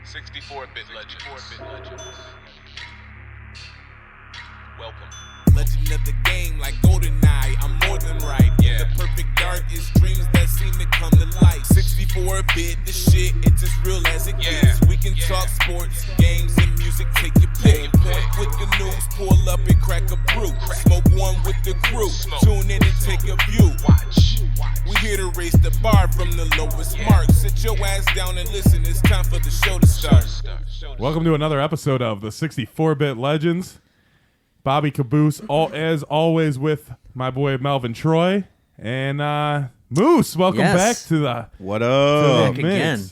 64-bit legends. Welcome. Legend of the game like GoldenEye, I'm more than right. Yeah. The perfect dark is dreams that seem to come to life. 64-bit, the shit, it's as real as it Yeah. gets. We can Yeah. talk sports, games, and music, take your pick. Point with the news, pull up and crack a brew. Smoke one with the crew, Smoke. tune in and take a view. Watch. We here to raise the bar from the lowest mark. Sit your ass down and listen, it's time for the show to start. Welcome to another episode of the 64-Bit Legends. Bobby Caboose, as always, with my boy Melvin Troy. And Moose, welcome Yes. back to the What up? Back mix. again.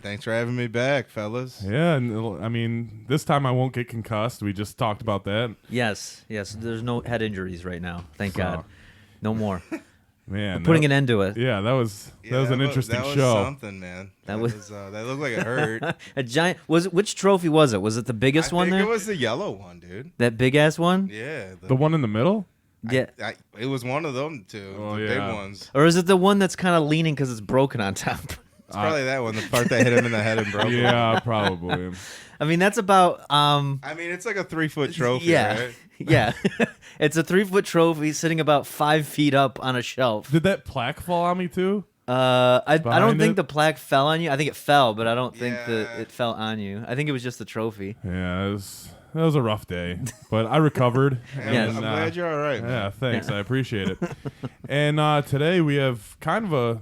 Thanks for having me back, fellas. Yeah, and I mean, this time I won't get concussed. We just talked about that. Yes. There's no head injuries right now. Thank So, God. No more. Man, Putting that, an end to it. Yeah, that was an interesting that was show. Something, man. That was- that looked like it hurt. A giant. Which trophy was it? Was it the biggest I one think there? it was the yellow one, dude. That big ass one? Yeah. The one in the middle? Yeah. It was one of them two. Oh, the yeah. big ones. Or is it the one that's kind of leaning because it's broken on top? It's probably that one, the part that hit him in the head and broke him. Yeah, probably. I mean, that's about. I mean, it's like a 3-foot trophy, Yeah. right? Yeah. It's a 3-foot trophy sitting about 5 feet up on a shelf. Did that plaque fall on me too? I don't Behind think it? the plaque fell on you. I think it fell, but I don't think Yeah. that it fell on you. I think it was just the trophy. Yeah, it was a rough day, but I recovered. Yes. I'm glad you're all right, man. Yeah, thanks. I appreciate it. And today we have kind of a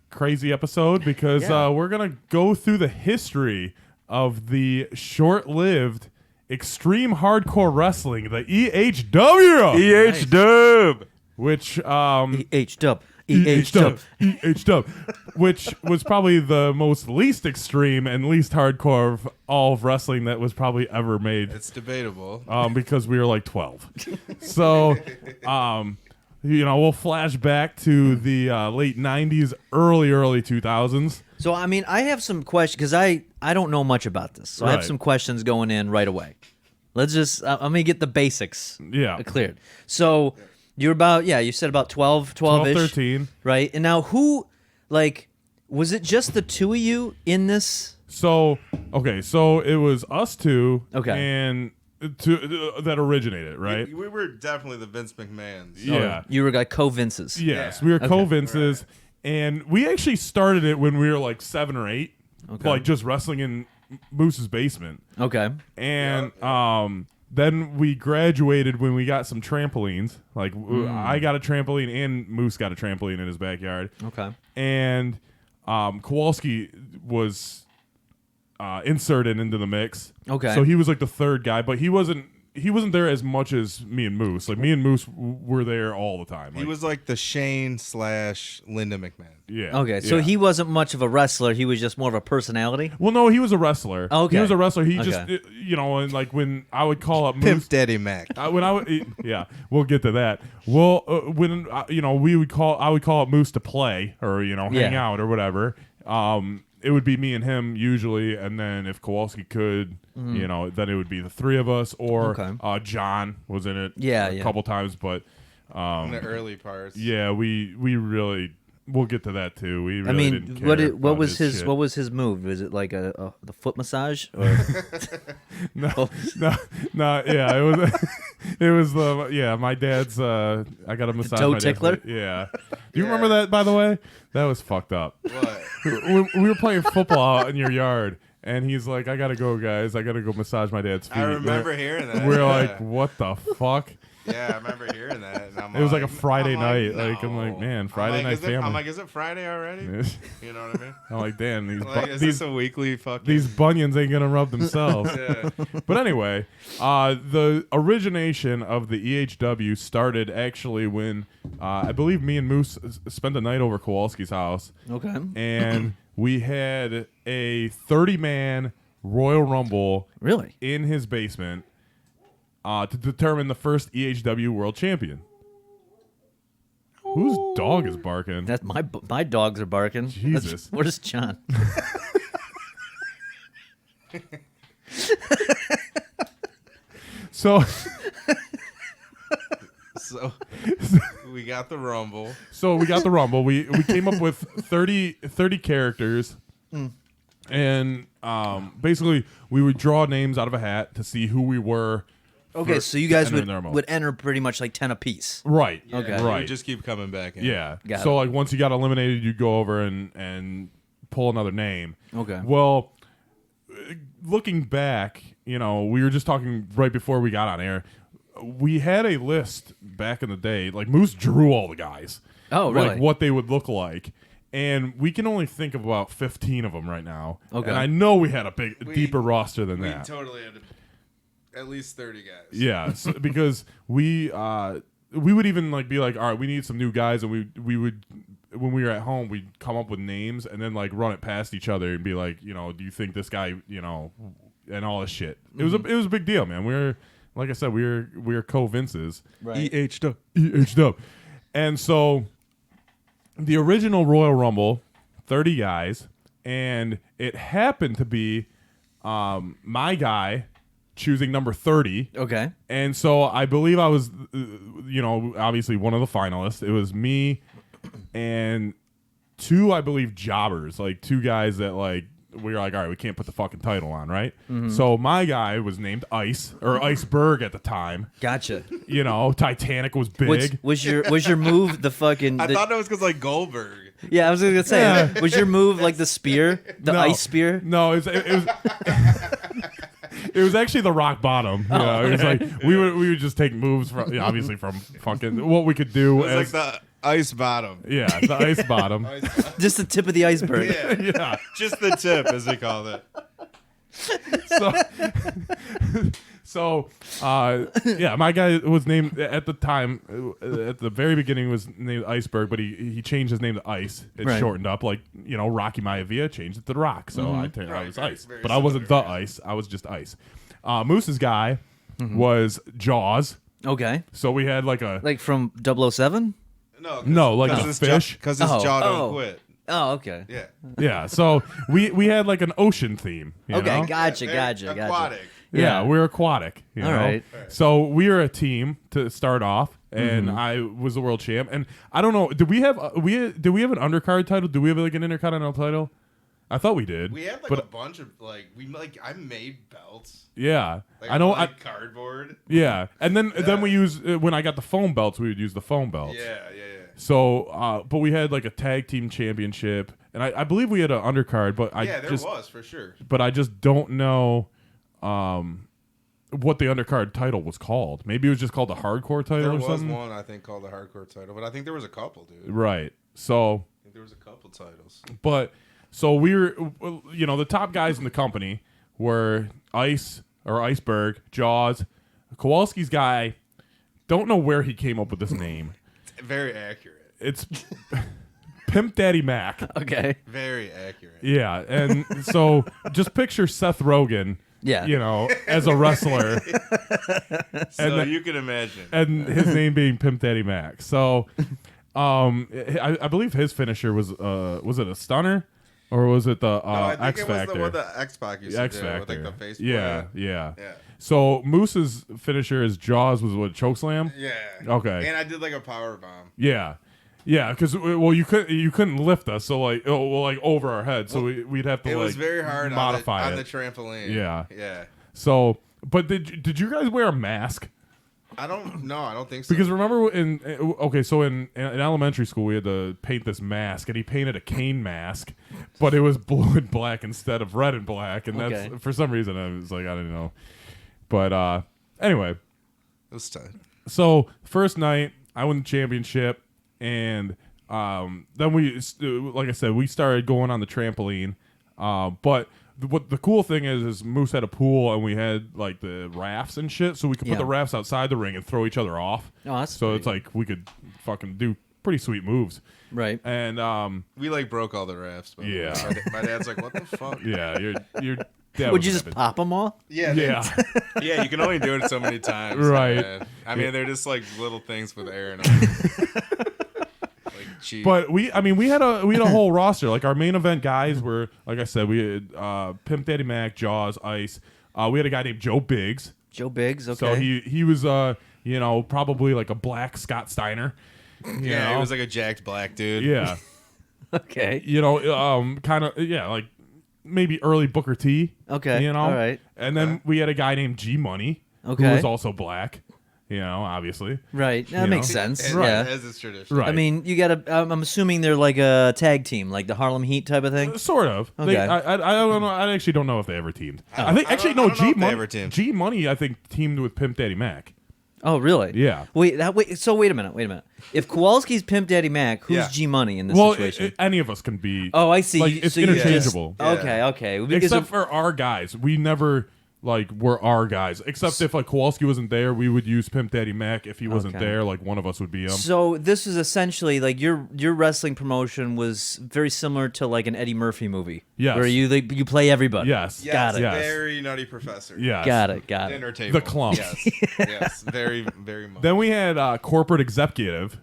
crazy episode because Yeah. we're going to go through the history of the short-lived Extreme Hardcore Wrestling, the EHW. Dub. Which EH-dub. EHW, EHW, which was probably the most least extreme and least hardcore of all of wrestling that was probably ever made. It's debatable. Because we were like 12. So, we'll flash back to the late 90s, early 2000s. So, I mean, I have some questions because I don't know much about this. So I have Right. some questions going in right away. Let's just, I'm going to get the basics Yeah. cleared. So you're about, you said about 12-ish. 13. Right? And now who, was it just the two of you in this? So it was us two Okay. and that originated, right? We were definitely the Vince McMahons. Yeah. You were like co-Vinces. Yes, Yeah. we were Okay. co-Vinces, and we actually started it when we were like 7 or 8, Okay. like just wrestling in Moose's basement. Okay. And then we graduated when we got some trampolines. Like I got a trampoline and Moose got a trampoline in his backyard. Okay. And Kowalski was inserted into the mix. Okay. So he was like the third guy, but he wasn't there as much as me and Moose. Like me and Moose were there all the time. He Like, was like the Shane/Linda McMahon. yeah. Okay. So yeah. he wasn't much of a wrestler. He was just more of a personality. Well, no, he was a wrestler. Okay. He was a wrestler. He Okay. just, and like when I would call up Moose, Pimp Daddy Mac. when I would, yeah, we'll get to that. Well, when I would call up Moose to play or hang Yeah. out or whatever. It would be me and him usually, and then if Kowalski could, then it would be the three of us. Or Okay. John was in it, Yeah, a yeah. couple times, but In the early parts. yeah, we really. We'll get to that too. We really I mean, didn't care what about was his shit. what was his move? Was it like the foot massage or No, yeah, it was. It was my dad's. I got a massage. toe my dad's- tickler? Yeah. Do you remember that? By the way, that was fucked up. What? we were playing football out in your yard, and he's like, "I gotta go, guys. I gotta go massage my dad's feet." I remember hearing that. We're yeah. like, "What the fuck?" Yeah, I remember hearing that. And I'm It was like a Friday night. no. Like, I'm like, man, Friday I'm like, night is it- family. I'm like, is it Friday already? You know what I mean? I'm like, damn, Like, is these this a weekly fucking? these bunions ain't gonna rub themselves. Yeah. But anyway, the origination of the EHW started actually when I believe me and Moose spent the night over Kowalski's house, okay? and we had a 30-man Royal Rumble Really? in his basement to determine the first EHW World Champion. Whose dog is barking? That's my dogs are barking. Jesus. Where's John? So, So we got the Rumble. so we got the Rumble. We came up with 30 characters, and basically we would draw names out of a hat to see who we were. Okay, so you guys entering their would mode. enter pretty much like 10 apiece. Right. Okay. You Right. just keep coming back in. Yeah. Got So it. like once you got eliminated, you'd go over and pull another name. Okay. Well, looking back, we were just talking right before we got on air. We had a list back in the day. Like Moose drew all the guys. Oh, really? Like what they would look like. And we can only think of about 15 of them right now. Okay. And I know we had a deeper roster than We that. totally had at least 30 guys. Yeah, because we would even like be like, all right, we need some new guys, and we would when we were at home, we'd come up with names and then like run it past each other and be like, do you think this guy, and all this shit. It was a big deal, man. We were, like I said, we were co-Vinces, Right. EH'd up, and so the original Royal Rumble, 30 guys, and it happened to be my guy choosing number 30. Okay. And so I believe I was, obviously one of the finalists. It was me and two, I believe, jobbers, like two guys that like we were like, all right, we can't put the fucking title on, right? So my guy was named Ice or Iceberg at the time. Gotcha. Titanic was big. Was your move the fucking? I the- thought it was because like Goldberg. yeah, I was gonna say. Yeah. Was your move like the spear, the No. ice spear? No, it was. It was actually the rock bottom. It was like we would just take moves from obviously from fucking what we could do It was as like the ice bottom. yeah the ice bottom. Just the tip of the iceberg. Yeah, Yeah. just the tip, as they call it. Yeah, my guy was named at the time at the very beginning was named Iceberg, but he changed his name to Ice. It Right. shortened up like Rocky Maivia changed it to The Rock, so I was Right, Ice, very but I wasn't the similar. Ice. I was just Ice. Moose's guy was Jaws, Okay. so we had like a Like from 007? No, like a his fish. Because his Oh. jaw don't Oh. quit. Oh, okay. Yeah. yeah. So we had like an ocean theme. you Okay, know? gotcha, Very gotcha. Aquatic. Yeah, Yeah. we're aquatic. You All know? right. So we were a team to start off, and Mm-hmm. I was the world champ. And I don't know, did we have an undercard title? Do we have like an intercontinental title? I thought we did. We had like but a bunch of I made belts. yeah, Like, I know. Like cardboard. Yeah, and then we use when I got the foam belts, we would use the foam belts. Yeah. So, but we had like a tag team championship, and I believe we had an undercard, but Yeah, there was for sure. but I just don't know what the undercard title was called. Maybe it was just called the hardcore title There or was something. one I think called the hardcore title, but I think there was a couple, dude. Right. So, I think there was a couple titles. but so we were, the top guys in the company were Ice or Iceberg, Jaws, Kowalski's guy. Don't know where he came up with this name. Very accurate. It's Pimp Daddy Mac. Okay. Very accurate. Yeah, and so just picture Seth Rogen. Yeah. As a wrestler, So then- you can imagine. and his name being Pimp Daddy Mac. So, I believe his finisher was it a stunner, or was it the No, I think X it was Factor? the one that X-Pac used to X do. Factor. With, like, the face yeah, plant. yeah, Yeah. So Moose's finisher is Jaws was what, chokeslam? Yeah. Okay. And I did like a power bomb. Yeah. Yeah, because you couldn't lift us, so like over our head, so we'd have to It like was very hard modify on the it. trampoline. Yeah. Yeah. So, but did you guys wear a mask? I don't think so. Because remember in elementary school we had to paint this mask, and he painted a cane mask, but it was blue and black instead of red and black, and Okay. that's for some reason I was like I didn't know, but anyway, it was tight. so first night I won the championship, and then we, like I said, we started going on the trampoline, but. What the cool thing is Moose had a pool, and we had like the rafts and shit, so we could put Yeah. the rafts outside the ring and throw each other off. Oh, that's so pretty it's like we could fucking do pretty sweet moves. Right. And We like broke all the rafts. By the way. Yeah. My dad's like, "What the fuck?" yeah, your dad Would was you just happy. pop them all? Yeah. Yeah, Yeah. You can only do it so many times. Right. man. I mean, they're just like little things with air in them. Like cheap. but we had a whole roster. Like our main event guys were, like I said, we had Pimp Daddy Mac, Jaws, Ice. We had a guy named Joe Biggs. Joe Biggs, okay. So he was probably like a black Scott Steiner. yeah, he was like a jacked black dude. Yeah. okay. Kind of, yeah, like maybe early Booker T. Okay, You know? all right. And then we had a guy named G Money, who Okay. was also black. You know, obviously. Right. That You makes know? sense. Right. Yeah. As is tradition. Right. I mean, you gotta. I'm assuming they're like a tag team, like the Harlem Heat type of thing. Sort of. Okay. I don't know. I actually don't know if they ever teamed. I think I don't- actually I no. don't know G if they Money. ever teamed. G Money. I think teamed with Pimp Daddy Mac. Oh, really? Yeah. So wait a minute. If Kowalski's Pimp Daddy Mac, who's Yeah. G Money in this Well, situation? any of us can be. Oh, I see. Like, You- it's so you just- interchangeable. Okay. Is Except it- for our guys, we never like were our guys. Except if like Kowalski wasn't there, we would use Pimp Daddy Mac. If he wasn't Okay. there, like one of us would be him. So this is essentially like your wrestling promotion was very similar to like an Eddie Murphy movie. Yes. Where you play everybody. Yes. Yes, Got it. Yes. Very Nutty Professor. Yes. Got it. Dinner table. The clump. Yes. Yes. Very, very much. Then we had corporate executive.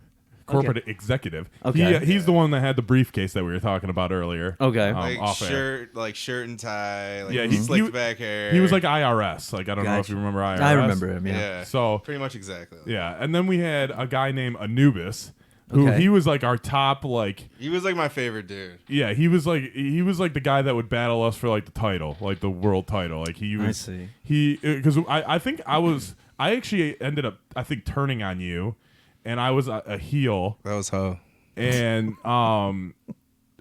Executive. Okay. He's the one that had the briefcase that we were talking about earlier. Okay. like off air. shirt and tie. Like Yeah, slicked back hair. He was like IRS. Like I don't know if Gotcha. you remember IRS. I remember him. Yeah. yeah. So pretty much exactly. yeah, and then we had a guy named Anubis, who Okay. he was like our top like. He was like my favorite dude. Yeah, he was like the guy that would battle us for like the title, like the world title. Like he was. see. He because I think I actually ended up I think turning on you, and I was a heel, That was Ho. and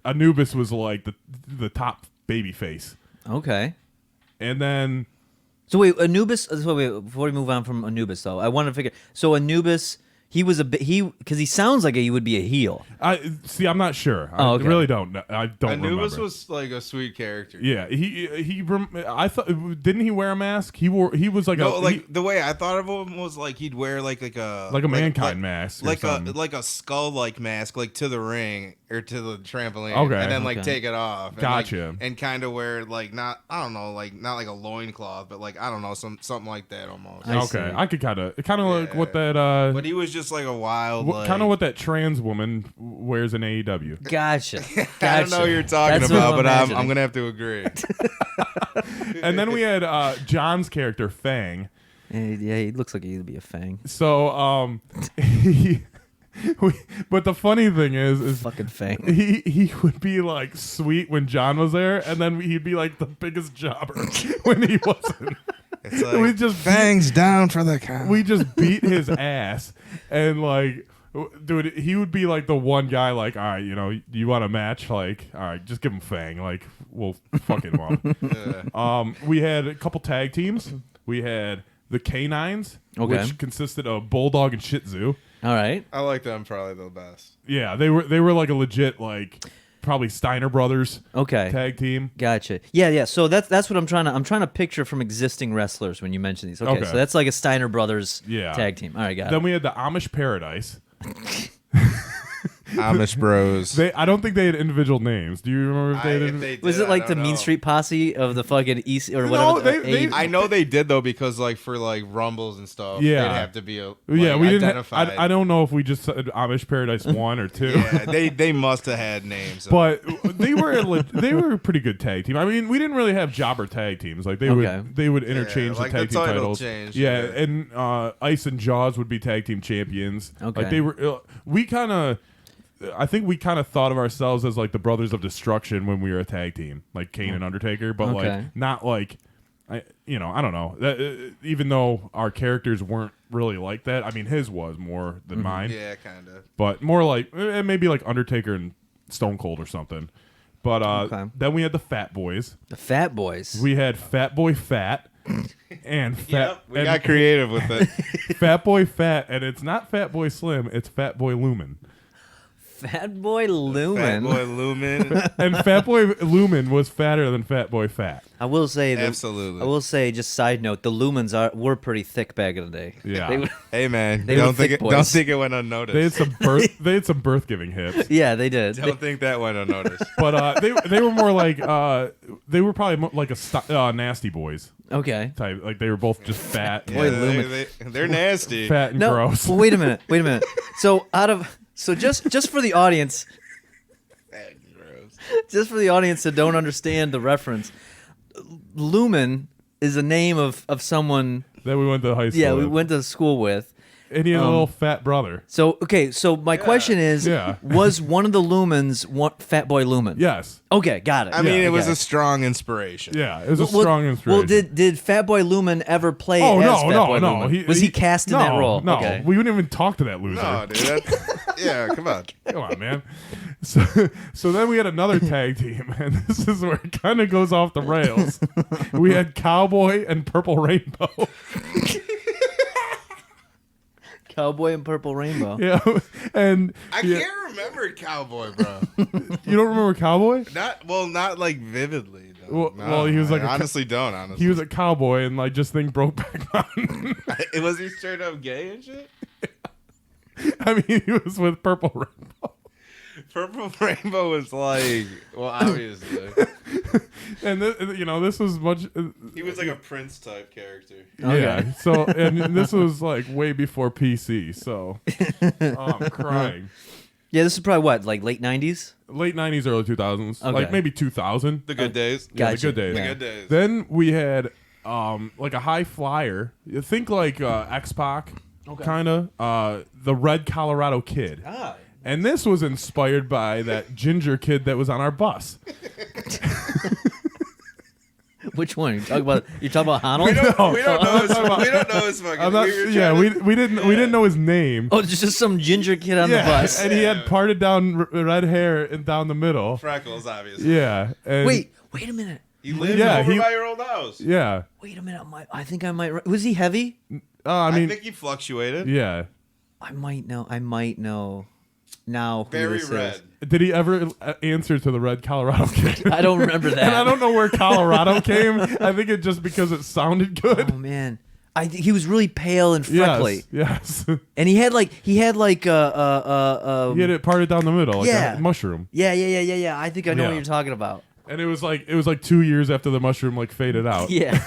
Anubis was like the top baby face, Okay. and then So wait, Anubis. So wait, before we move on from Anubis, though, I want to figure. So Anubis, he was because he sounds like he would be a heel. I'm not sure. Oh, okay. I really don't know. I don't Anubis remember. was like a sweet character. Yeah, I thought didn't he wear a mask? He was like No, a like the way I thought of him was like he'd wear like a mankind mask or like something. a skull like mask, like to the ring or to the trampoline, Okay. and then like Okay. take it off. And, Gotcha. like, and kind of wear like not like a loincloth, but like I don't know something like that almost. I okay, see. I could kind of like what that But he was just like a wild, like, kind of what that trans woman wears in AEW. Gotcha. I don't know what you're talking That's what about, but I'm imagining. gonna have to agree. And then we had John's character Fang. Yeah, he looks like he'd be a Fang. So but the funny thing is Fucking Fang. he would be like sweet when John was there, and then he'd be like the biggest jobber when he wasn't. It's like, We just fangs down for the count. We just beat his ass, and like, dude, he would be like the one guy. Like, all right, you want a match? Like, all right, just give him Fang. Like, we'll fuck him up. We had a couple tag teams. We had the Canines, Okay. which consisted of Bulldog and Shih Tzu. All right. I like them probably the best. Yeah, they were like a legit like probably Steiner Brothers Okay. tag team. Gotcha. Yeah. So that's what I'm trying to picture from existing wrestlers when you mention these. Okay. Okay. So that's like a Steiner Brothers Yeah. tag team. All right, got Then it. we had the Amish Paradise. Amish Bros. I don't think they had individual names. Do you remember if they had? Was it like the Mean Street Posse of the fucking East or No, whatever? they- I know they did though because like for like rumbles and stuff, Yeah. they'd have to be Yeah, we didn't. identified. I don't know if we just said Amish Paradise 1 or 2. Yeah, they must have had names. But they were they were a pretty good tag team. I mean, we didn't really have jobber tag teams. Like they Okay. would interchange like the tag the team title titles. changed, yeah, yeah. and Ice and Jaws would be tag team champions. Okay. Like they were. I think we kind of thought of ourselves as like the Brothers of Destruction when we were a tag team, like Kane and Undertaker, but Okay. like not like. I don't know. Even though our characters weren't really like that, I mean, his was more than mine. yeah, kind of. But more like maybe like Undertaker and Stone Cold or something. But Okay. then we had the Fat Boys. The Fat Boys. We had Fat Boy Fat and Fat We got creative with it. Fat Boy Fat, and it's not Fat Boy Slim, it's Fat Boy Lumen. Fat Boy Fat Lumen. Boy Lumen. And Fat Boy Lumen was fatter than Fat Boy Fat. I will say that. Absolutely. I will say, just side note, the Lumens were pretty thick back in the day. Yeah. They were- Hey man, They were don't think thick it went unnoticed. They had some birth giving hips. yeah, they did. don't think that went unnoticed. But they were more like they were probably like a Nasty Boys Okay. type. Like they were both just fat, Boy, Lumen. They're nasty. fat and No. gross. Well, wait a minute. So just for the audience, just for the audience that don't understand the reference, Lumen is a name of someone. Then we went to high school. Yeah, we with. went to school with. And he had a little fat brother. So okay, so my question is, Yeah. was one of the Lumens Fat Boy Lumen? Yes. Okay, got it. I mean, it was okay. a strong inspiration. Yeah, it was a strong inspiration. Well, did Fat Boy Lumen ever play Oh as no, Fat no, Boy no! Lumen? Was he cast in that role? No, Okay. we wouldn't even talk to that loser. No, dude. Yeah, come on. Come on, man. So then we had another tag team, and this is where it kind of goes off the rails. We had Cowboy and Purple Rainbow. Cowboy and Purple Rainbow. Yeah, and I can't remember Cowboy, bro. you don't remember Cowboy? Not like vividly. Though. Well- No, well, he was like I a honestly don't. Honestly, He was a cowboy, and like just think Brokeback Mountain. was he straight up gay and shit? I mean, he was with Purple Rainbow. Purple Rainbow was like, well, obviously, And this was much. he was like a Prince type character. Yeah. So, and this was like way before PC. So, I'm crying. Yeah, this is probably what, like late 90s? Late 90s, early 2000s, Okay. like maybe 2000. The good days. Yeah, Gotcha. the good days. Yeah. Good days. Then we had like a high flyer. You think like X-Pac, kind of. The Red Colorado Kid. Ah. And this was inspired by that ginger kid that was on our bus. Which one? You talking about Honnold? We don't know his. No. We don't know his fucking. I'm not, we were yeah, trying to- we didn't know his name. Oh, it's just some ginger kid on the bus. and he had parted down red hair and down the middle. freckles, obviously. Yeah. And Wait a minute. He lived Yeah, over he- by your old house. Yeah. Wait a minute. I think I might. Was he heavy? I I mean, think he fluctuated. yeah. I might know now who Very this red. is. Did he ever answer to the Red Colorado Kid? I don't remember that. And I don't know where Colorado came. I think it just because it sounded good. Oh man, he was really pale and freckly, Yes. and he had like He had it parted down the middle, like Yeah. a mushroom. yeah. I think I know Yeah. what you're talking about. And it was like 2 years after the mushroom like faded out. Yeah,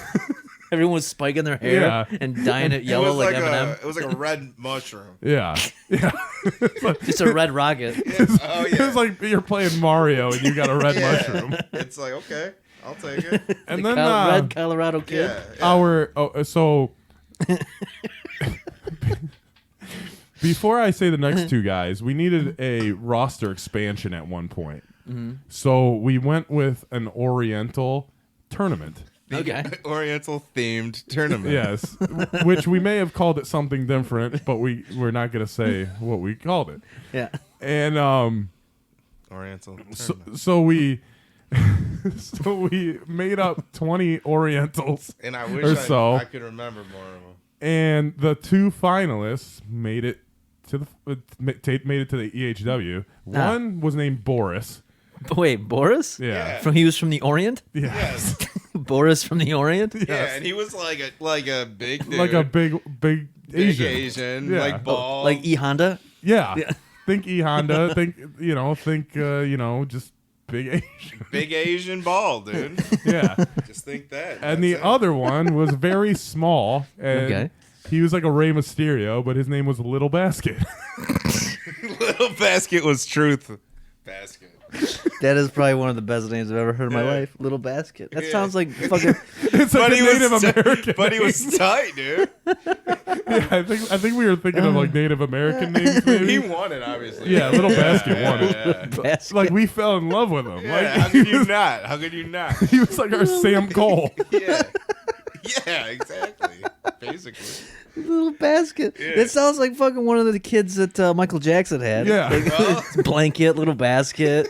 everyone was spiking their hair Yeah. and dyeing it It yellow was like like Eminem. it was like a red mushroom. Yeah. Yeah. Just a red rocket. Oh It yeah. was like you're playing Mario and you got a red Yeah. mushroom. It's like okay, I'll take it. And The then Red Colorado Kid. Yeah. so before I say the next two guys, we needed a roster expansion at one point. So we went with an Oriental tournament. Okay. Oriental themed tournament. Yes, which we may have called it something different, but we're not going to say what we called it. Yeah. And Oriental tournament. so we so we made up 20 Orientals, And I or wish so. I could remember more of them. and the two finalists made it to the EHW. Ah. One was named Boris. Wait, Boris? Yeah. He was from the Orient. Yes. Boris from the Orient. Yeah, and he was like a big dude. Like a big big Asian. Asian, Yeah. like bald. Like E Honda. Yeah. Yeah. Think E Honda. think just big Asian. big Asian bald, dude. Yeah. Just think that. And the That's it. other one was very small. And Okay. he was like a Rey Mysterio, but his name was Little Basket. Little Basket was Truth Basket. That is probably one of the best names I've ever heard in my Yeah. life. Little Basket. That Yeah. sounds like fucking. It's like a Native American. But he was tight, dude. Yeah, I think we were thinking of like Native American names. Maybe. He won it, obviously. Yeah, Little Basket won it. Yeah. Basket. Like we fell in love with him. Yeah, Like how could you not? How could you not? he was like our Sam Cole. Yeah. Yeah, exactly. Basically. Little Basket. Yeah. That sounds like fucking one of the kids that Michael Jackson had. Yeah. Well, Blanket, Little Basket.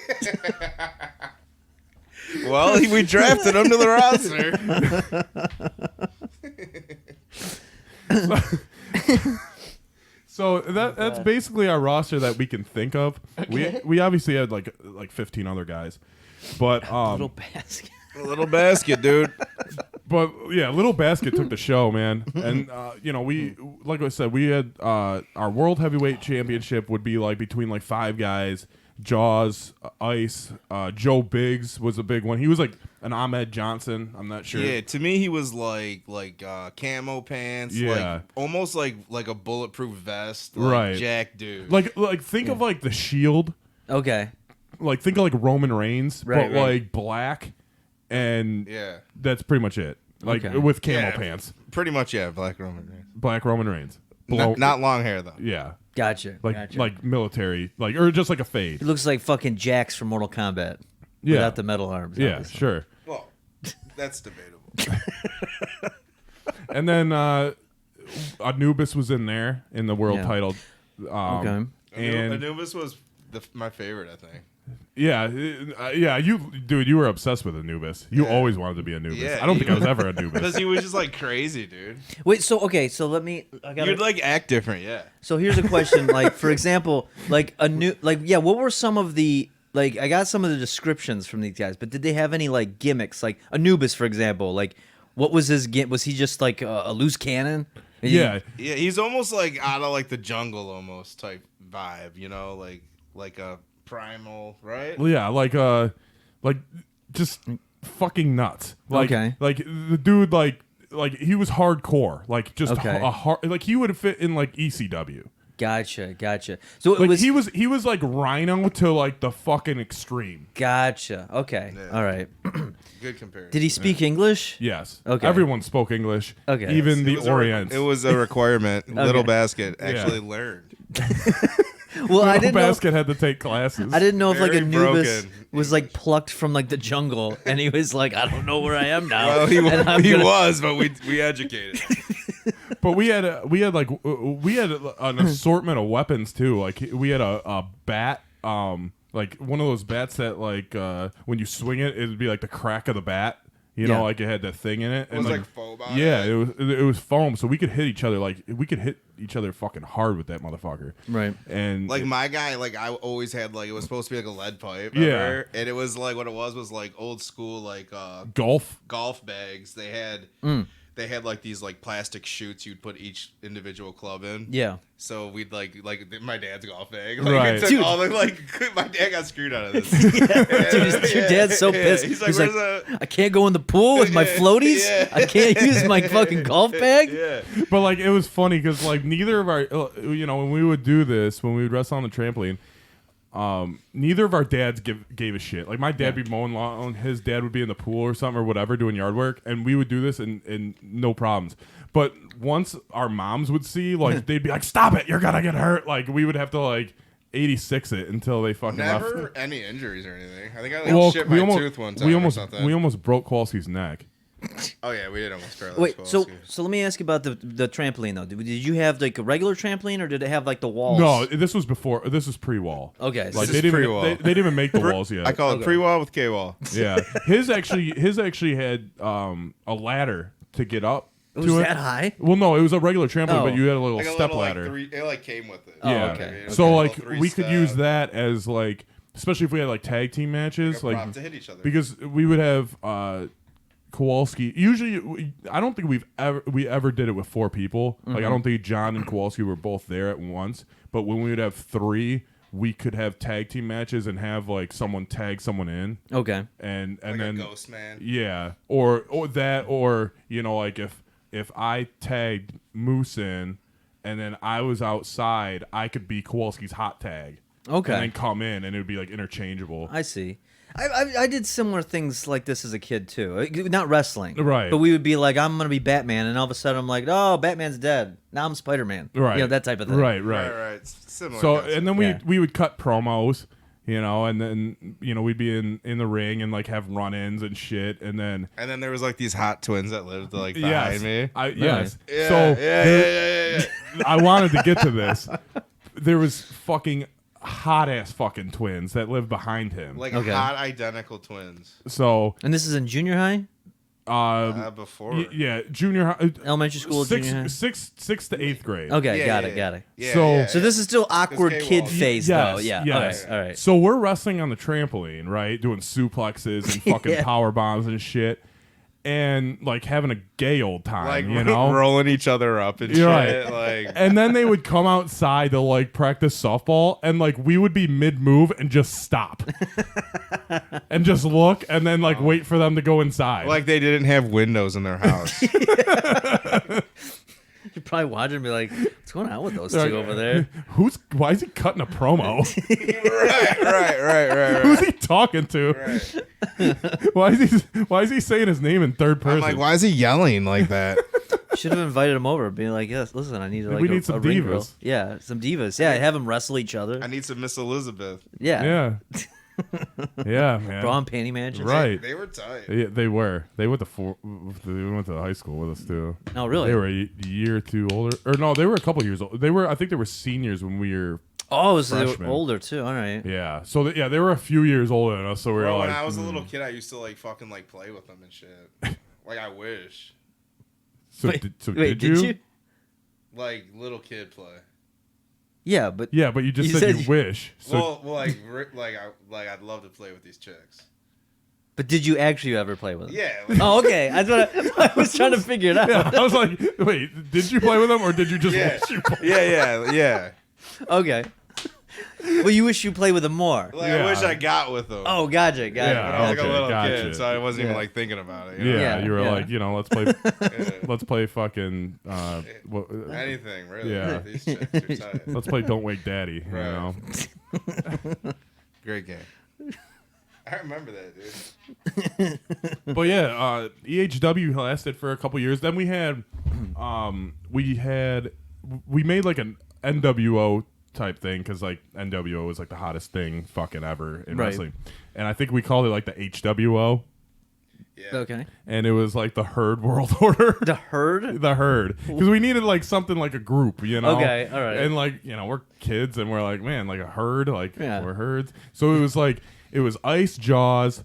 well, we drafted him to the roster. So that's basically our roster that we can think of. We obviously had like 15 other guys, but Little Basket. Little Basket, dude. but yeah, Little Basket took the show, man. And we like I said, we had our World Heavyweight Championship would be like between like 5 guys. Jaws, Ice, Joe Biggs was a big one. He was like an Ahmed Johnson. I'm not sure. Yeah, to me he was like camo pants, Yeah. like almost like a bulletproof vest, like Right. Jack dude. Like think of like the Shield. Okay. Like think of like Roman Reigns, Right, but right. like black, and Yeah. that's pretty much it. Like Okay. with camo Yeah. pants, Pretty much, yeah, Black Roman Reigns. black Roman Reigns. blown. Not long hair though. Yeah, Gotcha. like gotcha. like military, like or just like a fade. He looks like fucking Jax from Mortal Kombat. Yeah. Without the metal arms. Yeah, obviously. sure. Well, that's debatable. And then Anubis was in there in the world Yeah. title. Okay. And Anubis was my favorite, I think. yeah, you were obsessed with Anubis. You always wanted to be Anubis. Yeah, I don't he think I was ever Anubis. Because he was just like crazy, dude. Wait, so okay, so let me I got You'd like act different, yeah. So here's a question, like for example, like what were some of the like I got some of the descriptions from these guys, but did they have any like gimmicks? Like Anubis, for example, like what was his was he just like a loose cannon? Yeah, Yeah, he's almost like out of like the jungle almost type vibe, you know, like a primal, right? well, yeah, like just fucking nuts. Like, Okay. like the dude, like he was hardcore, like just Okay. a hard, like he would fit in like ECW. Gotcha. So it Like was he was like Rhino to like the fucking extreme. gotcha. Okay, Yeah. all right. Good comparison. Did he speak English? Yes. Okay. Everyone spoke English. Okay. Even It the was Orient. it was a requirement. Little Basket actually Yeah. learned. Well, I Little didn't know. Basket had to take classes. I didn't know if like Very Anubis broken was like plucked from like the jungle, and he was like, I don't know where I am now. Well, he and I'm gonna- was, but we educated. But we had an assortment of weapons too. Like we had a bat, like one of those bats that like when you swing it, it'd be like the crack of the bat. You know, Yeah. like it had that thing in it. It was like foam on yeah, it. it was foam, so we could hit each other. Like we could hit each other fucking hard with that motherfucker. Right. And Like my guy, like I always had like it was supposed to be like a lead pipe. Yeah. ever, and it was like what it was like old school like golf. golf bags. They had like these like plastic chutes you'd put each individual club in. Yeah. So we'd like my dad's golf bag. Like, Right. it took Dude. all the like my dad got screwed out of this. Dude, your dad's so pissed. He's like, He's where's like, I can't go in the pool with my floaties. Yeah. I can't use my fucking golf bag. yeah. But like it was funny because like neither of our, you know, when we would do this, when we would wrestle on the trampoline, neither of our dads gave a shit. Like my dad would be mowing lawn, his dad would be in the pool or something or whatever doing yard work, and we would do this and no problems. But once our moms would see, like they'd be like, "Stop it! You're gonna get hurt!" Like we would have to like 86 it until they fucking Never left. any injuries or anything. I think I like shit my tooth one time we or almost something. we almost broke Kowalski's neck. Oh yeah, we did almost paralyze Wait, so Kowalski. let me ask you about the trampoline though. Did you have like a regular trampoline or did it have like the walls? No, this was before. This was pre-wall. Okay. So Like This they is didn't even, pre-wall. they didn't even make the walls yet. I call it Okay. pre-wall with K-wall. Yeah, his actually had a ladder to get up. it was to that it. high? Well, no, it was a regular trampoline, Oh. but you had a little Like a step little, ladder. Like it like came with it. Oh, yeah. okay. So Okay. like Little we could use three-step. that as like, especially if we had like tag team matches, Like a like prop to hit each other. because we would have Kowalski. Usually, I don't think we ever did it with 4 people. Like I don't think John and Kowalski were both there at once. But when we would have 3, we could have tag team matches and have like someone tag someone in. Okay. And like then a ghost man. yeah, or that, or you know, like if I tagged Moose in, and then I was outside, I could be Kowalski's hot tag. Okay. And then come in, and it would be like interchangeable. I see. I did similar things like this as a kid too. Not wrestling, Right. But we would be like, I'm gonna be Batman, and all of a sudden I'm like, oh, Batman's dead. Now I'm Spider-Man. Right. You know, that type of thing. Right. Right. Similar. So concept. and then Yeah. we would cut promos, you know, and then you know we'd be in the ring and like have run-ins and shit, and then And then there was like these hot twins that lived like behind me. Yes. Yeah, So yeah. I wanted to get to this. There was fucking hot ass fucking twins that lived behind him. Like Okay. hot identical twins. So And this is in junior high, Before. yeah, junior high, elementary school, junior high. sixth to 8th grade. Okay, Yeah, got yeah, it, got it. Yeah, So- yeah, So yeah. this is still awkward K-Wall. kid phase, Yes, though. Yeah. yes. All right. So we're wrestling on the trampoline, right? Doing suplexes and fucking Yeah. power bombs and shit. And like having a gay old time, like you know? rolling each other up and You're shit. right. Like And then they would come outside to like practice softball, and like we would be mid move and just stop and just look, and then like wait for them to go inside. like they didn't have windows in their house. You're probably watching and be like, what's going on with those two Like, over there? why is he cutting a promo? right. Who's he talking to? Why is he saying his name in third I'm person? like, why is he yelling like that? Should have invited him over, being like, "Yes, listen, I need like We need some a ring girl." divas. Yeah, some divas. Yeah, have them wrestle each other. I need some Miss Elizabeth. Yeah, Yeah. Yeah, man. bra and panty matches. Right. They were tight. Yeah, they were. They went to high school with us too. Oh, really? They were a year or two older, or no, they were a couple years old. I think they were seniors when we were. Oh, so they were Freshmen. older too. All right. Yeah, so they were a few years older than us. So we were Bro, like, when I was a little kid, I used to like fucking like play with them and shit. Like I wish, so, Wait, did did you? like little kid play. Yeah, but Yeah, but you just You said said you wish. So Well, I'd love to play with these chicks. did you actually ever play with them? Yeah. Like, Oh, okay. I was trying to figure it out. yeah, I was like, wait, did you play with them or did you just yeah. wish you played? yeah. Okay. Well, you wish you played with them more. Like Yeah. I wish I got with them. Oh, gotcha. Yeah, I was like okay, a little gotcha. kid, so I wasn't even Yeah. like thinking about it. Yeah, You know? Yeah, you were yeah. like, let's play, Yeah. let's play fucking, Anything really. Yeah. These chicks are tight. let's play Don't Wake Daddy. You Right. know, Great game. I remember that, dude. but yeah, EHW lasted for a couple years. Then we made like an NWO type thing because like NWO was like the hottest thing fucking ever in Right. wrestling, and I think we called it like the HWO, Yeah. Okay. and it was like the Herd World Order. The herd? The Herd, because we needed like something like a group, you know. Okay, all right. And like we're kids, and we're like, man, like a herd, like Yeah. we're herds. So it was like it was Ice, Jaws.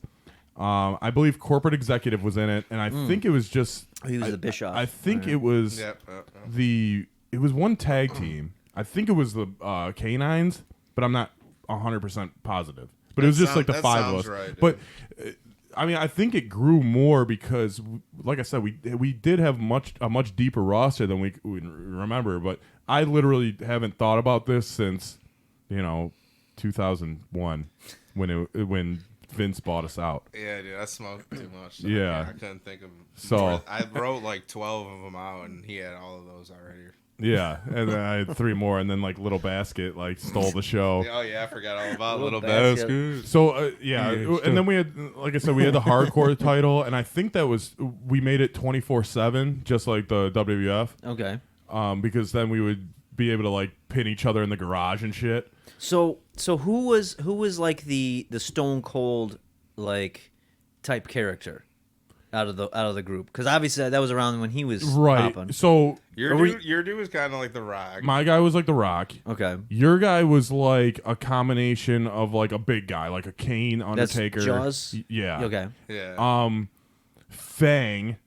I believe Corporate Executive was in it, and I think it was just. He was the Bischoff. I think it was Yep. it was one tag team. I think it was the Canines, but I'm not 100% positive. But it was just like the that five of us. sounds right, dude. But I mean, I think it grew more because, like I said, we did have a much deeper roster than we remember. But I literally haven't thought about this since 2001 when Vince bought us out. Yeah, dude, I smoked too much. So Yeah. I couldn't think of. So- more. I wrote like 12 of them out, and he had all of those already. Yeah, and then I had 3 more, and then like Little Basket like stole the show. Oh yeah, I forgot all about Little Little Basket. Basket. So yeah, and then we had, like I said, we had the hardcore title, and I think that was we made it 24/7, just like the WWF, Okay. because then we would be able to like pin each other in the garage and shit. So who was like the Stone Cold like type character out of the group? Because obviously that was around when he was Right. popping. So Your dude was kind of like the Rock. my guy was like the Rock. Okay. Your guy was like a combination of like a big guy, like a Kane, Undertaker. Jaws? Yeah. Okay. Yeah. Fang,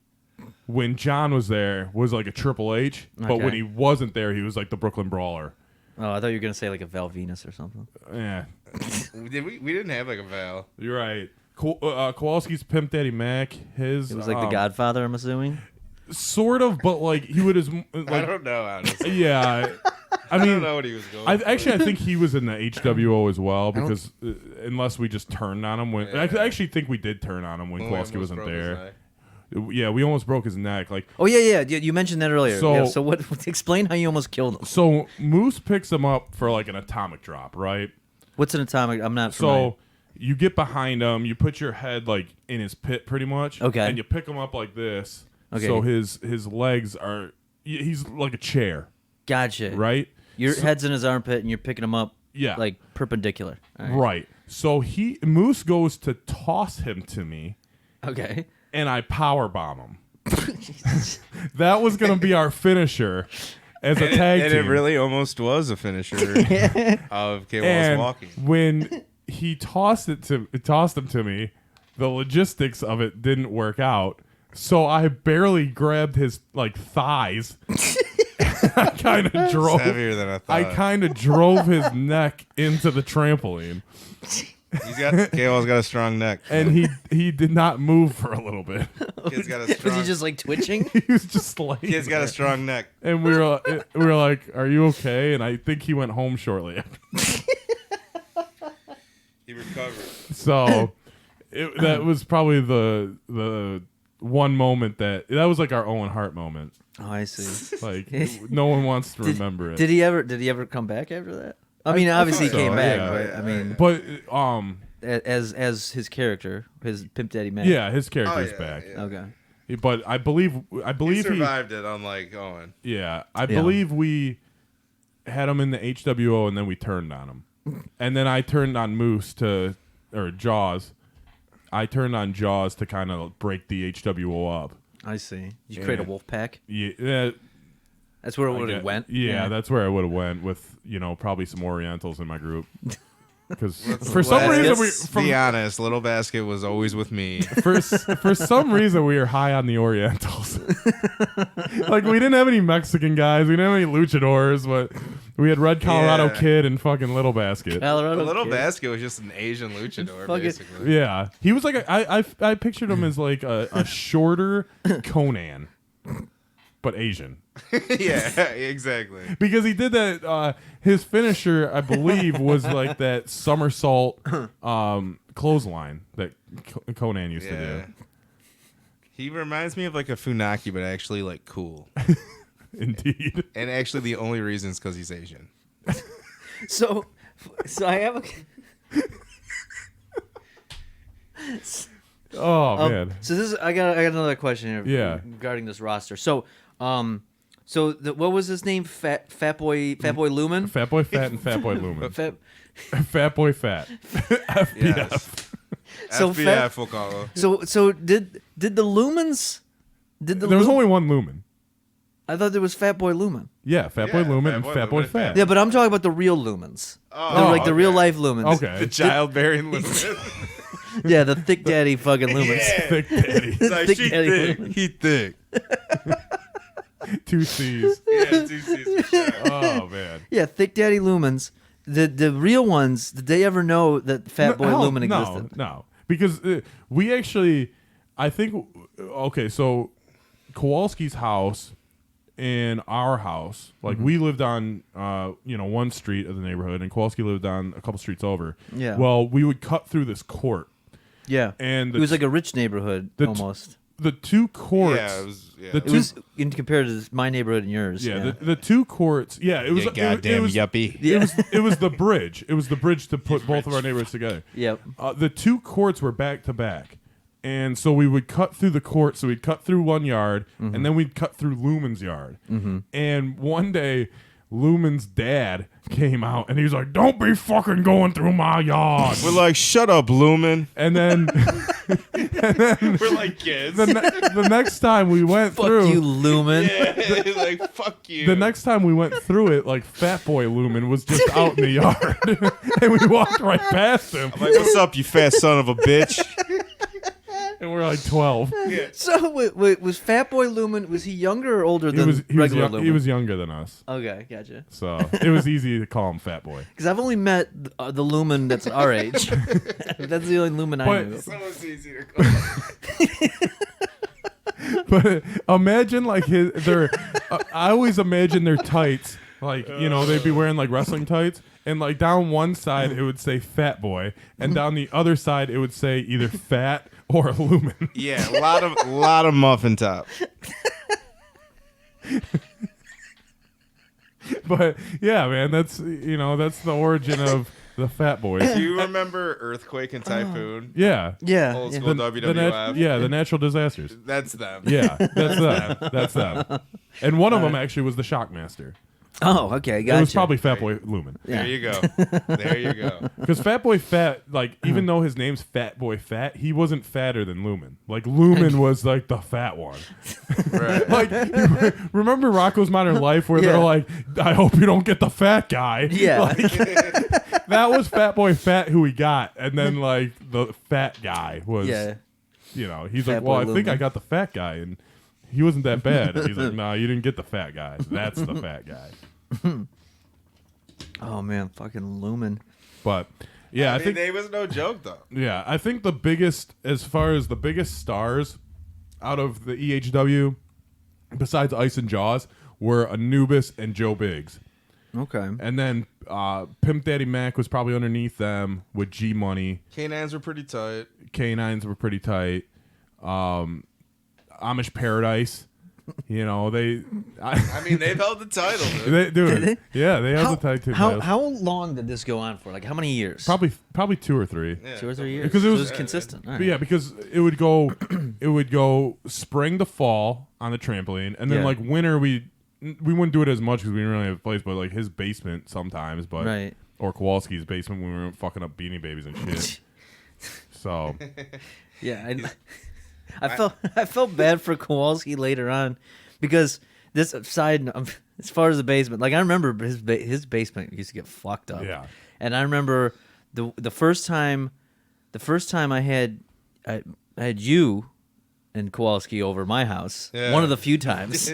when John was there, was like a Triple H, but Okay. when he wasn't there, he was like the Brooklyn Brawler. Oh, I thought you were gonna say like a Val Venus or something. Yeah, we didn't have like a Val. you're right. Kowalski's Pimp Daddy Mac, his It was like the Godfather, I'm assuming. sort of, but like he would I like don't know, honestly. yeah. I I mean, don't know what he was going. I for. think he was in the HWO as well because unless we just turned on him when I actually think we did turn on him when Oh, Kowalski almost wasn't broke his there. neck. Yeah, we almost broke his neck. Like Oh yeah. You mentioned that earlier. So- Yeah, so what? Explain how you almost killed him. so, Moose picks him up for like an atomic drop, right? What's an atomic? I'm not familiar. So you get behind him, you put your head like in his pit, pretty much. Okay. And you pick him up like this. Okay. So his legs are he's like a chair, Gotcha. right? Your So- head's in his armpit, and you're picking him up. Yeah. Like perpendicular. All right. Right. So Moose goes to toss him to me, Okay. and I power bomb him. That was gonna be our finisher as a tag And team. it really almost was a finisher of K. Walls and walking. when he tossed him to me, the logistics of it didn't work out. So I barely grabbed his like thighs. I kind of drove. Heavier than I thought. I kind of drove his neck into the trampoline, K. Wall's got a strong neck. and he did not move for a little bit. Kid's got a Was strong. he just like twitching? He was just like, Kid's got a strong neck. and we were like, "Are you okay?" And I think he went home shortly after. He recovered. So that was probably the one moment that was like our Owen Hart moment. Oh, I see. Like no one wants to remember it. Did he ever come back after that? I mean, obviously he so, came back, yeah. but I mean, But as his character, his Pimp Daddy man. yeah, his character's Oh, yeah, back. yeah. Okay. But I believe He survived it, unlike Owen. Yeah, I believe we had him in the HWO, and then we turned on him, and then I turned on Jaws. I turned on Jaws to kind of break the HWO up. I see. You create a wolf pack. Yeah, That's where it would have went. Yeah, that's where I would have went with probably some Orientals in my group. Because for some reason Be honest, Little Basket was always with me. for some reason we were high on the Orientals. Like we didn't have any Mexican guys, we didn't have any luchadors, but we had Red Colorado Kid and fucking Little Basket. Colorado Little Kid. Basket was just an Asian luchador, Fuck it. basically. Yeah, he was like I pictured him as like a shorter Conan, but Asian. Yeah, exactly. Because he did that. His finisher, I believe, was like that somersault clothesline that Conan used to Yeah. do. He reminds me of like a Funaki, but actually like cool. Indeed. And actually, the only reason is because he's Asian. So I have a. Oh man. So this is I got another question here. Yeah. Regarding this roster. So what was his name? Fat Boy Lumen. Fat Boy Fat and Fat Boy Lumen. Fat. Fat Boy Fat. FBF. Yes. So FBF, we'll call him. So did the Lumens? There was only one Lumen. I thought there was Fat Boy Lumen. Yeah, Fat Boy Yeah, Lumen Fat and Boy Fat Boy Lumen, Fat. Fat Yeah, but I'm talking about the real Lumens. Oh, Like the real life Lumens. Okay. The childbearing Lumen. Yeah, the thick daddy fucking Lumens. Thick Daddy. Like, Thick she Daddy thick. Lumen. He thick. 2 C's. Yeah, 2 C's for sure. Oh man. Yeah, thick daddy Lumens. The real ones. Did they ever know that Fat Boy Hell, Lumen existed? No, because we actually, I think, okay, so Kowalski's house and our house, like we lived on, one street of the neighborhood, and Kowalski lived on a couple streets over. Yeah. Well, we would cut through this court, Yeah. and It was like a rich neighborhood almost. the two courts. Yeah, it was. Yeah. The It was in compared to my neighborhood and yours. Yeah, the two courts. Yeah, it was You goddamn it was, yuppie. it was the bridge. It was the bridge to put both of our neighborhoods together. Yep. The two courts were back to back, and so we would cut through the court. So we'd cut through one yard, and then we'd cut through Lumen's yard. And one day, Lumen's dad came out, and he was like, "Don't be fucking going through my yard." We're like, shut up, Lumen. And then We're like kids. the next time we went Fuck through, you, Lumen. Like, fuck you. the next time we went through it, like Fat Boy Lumen was just out in the yard, and we walked right past him, I'm like, what's up, you fat son of a bitch? and we're like 12. So wait, was Fat Boy Lumen? Was he younger or older He than was regular Lumen? he was younger than us, Okay, gotcha. so it was easy to call him Fat Boy. Because I've only met the Lumen that's our age. That's the only Lumen I But- knew. So much easier to call. But imagine like I always imagine their tights, like they'd be wearing like wrestling tights, and like down one side it would say Fat Boy, and down the other side it would say either Fat or Lumen. Yeah, a lot of muffin top. But yeah, man, that's the origin of the Fat Boys. Do you remember Earthquake and Typhoon? Yeah. Yeah. Old yeah. school WWF. The natural disasters. That's them. Yeah, that's them. That's them. And one of them actually was the Shockmaster. Oh, okay, gotcha. It was probably Fat Boy Lumen. There you go. There you go. Because Fat Boy Fat, like, even though his name's Fat Boy Fat, he wasn't fatter than Lumen. Like, Lumen was, like, the fat one. Right. Like, remember Rocco's Modern Life where Yeah. they're like, I hope you don't get the fat guy? Yeah. Like, that was Fat Boy Fat who he got. And then, like, the fat guy was, Yeah. he's Fat like, well, Boy I think I Lumen. got the fat guy. And he wasn't that bad. And he's like, no, you didn't get the fat guy. That's the fat guy. Oh man, fucking Lumen. But, yeah, I mean, think... they was no joke though. Yeah, I think the biggest, as far as the biggest stars out of the EHW, besides Ice and Jaws, were Anubis and Joe Biggs. Okay. And then Pimp Daddy Mac was probably underneath them with G Money. Canines were pretty tight. Canines were pretty tight. Amish Paradise. I mean, they've held the title, dude. Dude, yeah, they have the tag team titles. How long did this go on for? Like how many years? Probably 2 or 3. Yeah. 2 or 3 years. Because it So was- consistent. All right. But yeah, because it would go it would go spring to fall on the trampoline, and then Yeah. like winter we wouldn't do it as much because we didn't really have a place, but like his basement sometimes, but Right. or Kowalski's basement when we were fucking up Beanie Babies and shit. So Yeah, I felt bad for Kowalski later on because this side as far as the basement, like I remember his basement used to get fucked up. Yeah. And I remember the first time I had you and Kowalski over my house. Yeah. One of the few times.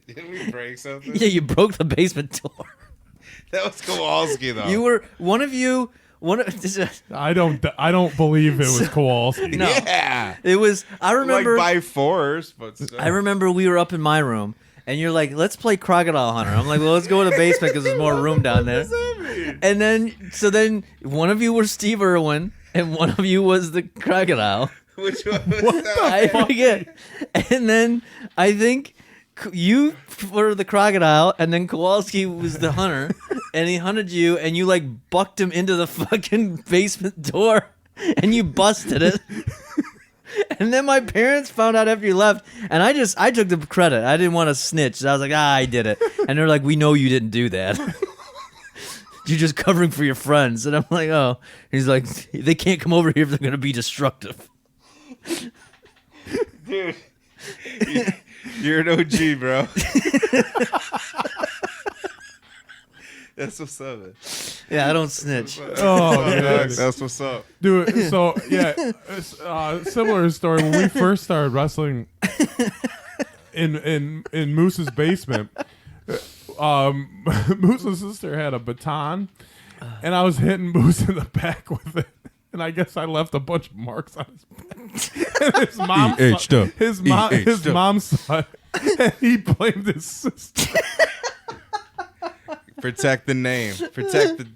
Didn't we break something? Yeah, you broke the basement door. That was Kowalski though. You were one of I don't believe it was Kowalski. No. Yeah. it was I remember Like by force, but still. I remember we were up in my room, and you're like, "Let's play Crocodile Hunter." I'm like, "Well, let's go to the basement because there's more room down there." And then one of you were Steve Irwin, and one of you was the crocodile. Which one was that? I forget. And then I think you were the crocodile, and then Kowalski was the hunter, and he hunted you, and you like bucked him into the fucking basement door, and you busted it. And then my parents found out after you left, and I took the credit. I didn't want to snitch. I was like, I did it. And they're like, we know you didn't do that. You're just covering for your friends. And I'm like, oh. He's like, they can't come over here if they're going to be destructive. Dude. You're an OG, bro. That's what's up, man. Yeah, I don't snitch. Oh, man. That's what's up. Dude, so yeah, similar story. When we first started wrestling in Moose's basement, Moose's sister had a baton, and I was hitting Moose in the back with it, and I guess I left a bunch of marks on his back. And his mom, his mom saw it, and he blamed his sister. Protect the name. Protect the.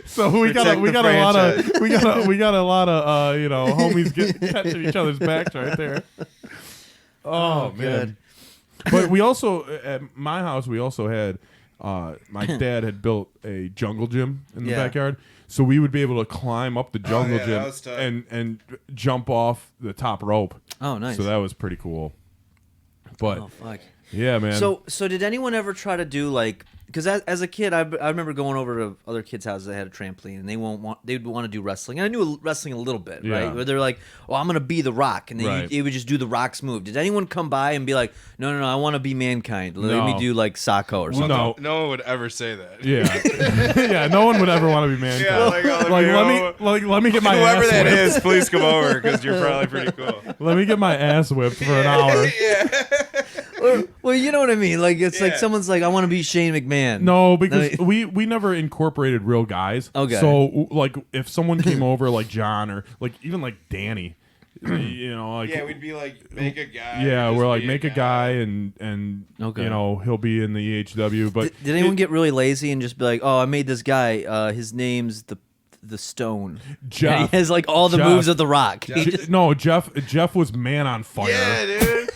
So we got Protect the a lot of franchise. we got a lot of homies catching each other's backs right there. Oh man! But we also at my house we also had my dad had built a jungle gym in the Yeah. backyard, so we would be able to climb up the jungle yeah, gym that was tough. and jump off the top rope. Oh, nice. So that was pretty cool. But Oh, fuck. yeah, man. So did anyone ever try to do like? Because as a kid, I remember going over to other kids' houses that had a trampoline, and they'd want to do wrestling. And I knew wrestling a little bit, Yeah. right? Where they're like, "Oh, I'm gonna be the Rock," and then Right. you would just do the Rock's move. Did anyone come by and be like, "No, I want to be Mankind. Let No. me do like Sako or something"? No. No one would ever say that. yeah, yeah. No one would ever want to be mankind. Yeah, let me get my whoever ass that whipped. is, please come over because you're probably pretty cool. Let me get my ass whipped for an hour. Well, you know what I mean. Like it's like Yeah. someone's like, "I want to be Shane McMahon." No, because No, we never incorporated real guys. Okay. So like if someone came over like John or like even like Danny, you know, like Yeah, we'd be like, make a guy. yeah, just we're like be make a guy and Okay. you know he'll be in the EHW. But Did anyone get really lazy and just be like, "Oh, I made this guy. His name's the Stone. Jeff? And he has like all the Jeff. moves of the Rock." He just- No, Jeff was man on fire. Yeah, dude.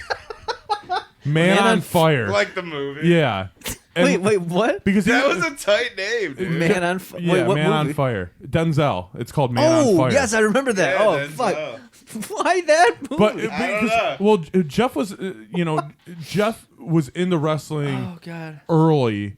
Man, Man on on fire. Like the movie. Yeah. And wait, what? Because he That was a tight name, dude. Man on Fire. yeah, Wait, what Man movie? on Fire. Denzel. It's called Man on Oh, Fire. yes, I remember that. Yeah, oh, Denzel. fuck. Why that movie? But I don't because, know. well, Jeff was, Jeff was into wrestling oh, God. early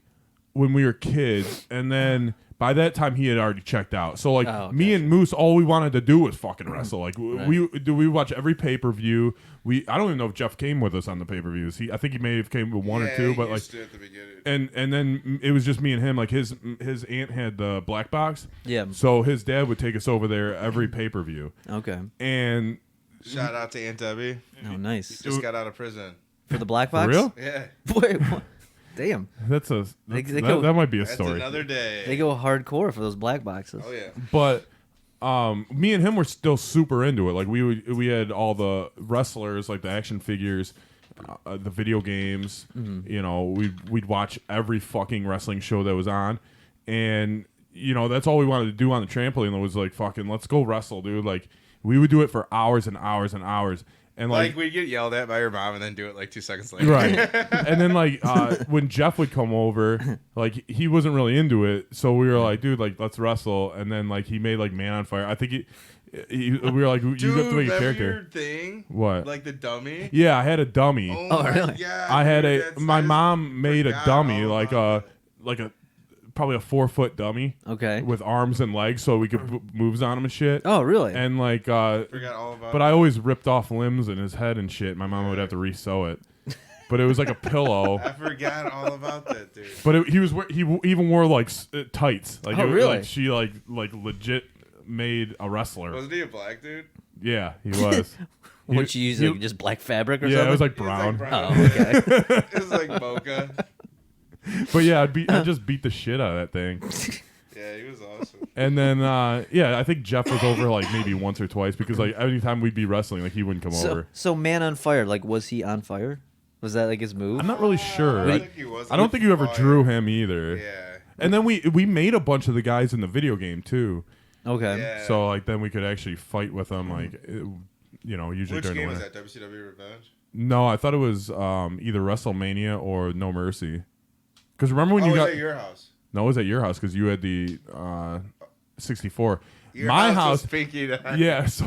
when we were kids, and then by that time he had already checked out. So like Oh, me gotcha. and Moose, all we wanted to do was fucking wrestle. Like we watch every pay per view. I don't even know if Jeff came with us on the pay per views. I think he may have came with one or two, but like. at the beginning. And then it was just me and him. Like his aunt had the black box, Yeah. so his dad would take us over there every pay per view, Okay. and Shout out to Aunt Debbie. Oh, nice. Just got out of prison. For the Black for Box? real, Yeah. Wait, what? Damn. that's They that, go- that might be a That's story. another day. They go hardcore for those black boxes. Oh, yeah. But me and him were still super into it. Like we had all the wrestlers, like the action figures, the video games. You know, we'd watch every fucking wrestling show that was on, and you know that's all we wanted to do on the trampoline. Was like fucking let's go wrestle, dude. Like we would do it for hours and hours and hours, and Like, we'd get yelled at by your mom and then do it like 2 seconds later. right. And then like when Jeff would come over, like he wasn't really into it, so we were like, dude, like let's wrestle. And then like he made like Man on Fire. I think we were like, you Dude, have to make a remember character. your thing? What? Like the dummy? Yeah, I had a dummy. Oh, my really? God, I had dude, a. that's- My I just mom made a forgot dummy, all like about a probably a 4-foot dummy Okay. with arms and legs, so we could put moves on him and shit. Oh, really? And like, Forgot all about but I always ripped off limbs in his head and shit. My mom would have to re-sew it. But it was like a pillow. I forgot all about that, dude. But he even wore like tights. Like Oh, it was, really? Like she like legit made a wrestler. Wasn't he a black dude? Yeah, he was. What you use, he- like, just black fabric or yeah, something? it was like He was like brown. brown. Oh, okay. It was like mocha. But yeah, I'd just beat the shit out of that thing. Yeah, he was awesome. And then yeah, I think Jeff was over like maybe once or twice because like anytime we'd be wrestling, like he wouldn't come over. So Man on Fire, like, was he on fire? Was that like his move? I'm not really sure. I I, think he was I don't think you ever fire. drew him either. Yeah. And then we made a bunch of the guys in the video game too. Okay. Yeah. So like then we could actually fight with them like usually Which during game the was winter. that? WCW Revenge? No, I thought it was either WrestleMania or No Mercy. Because remember when Oh, you was got at your house? no, it was at your house because you had the 64. Your My house. house, Was Pinky Night. yeah. So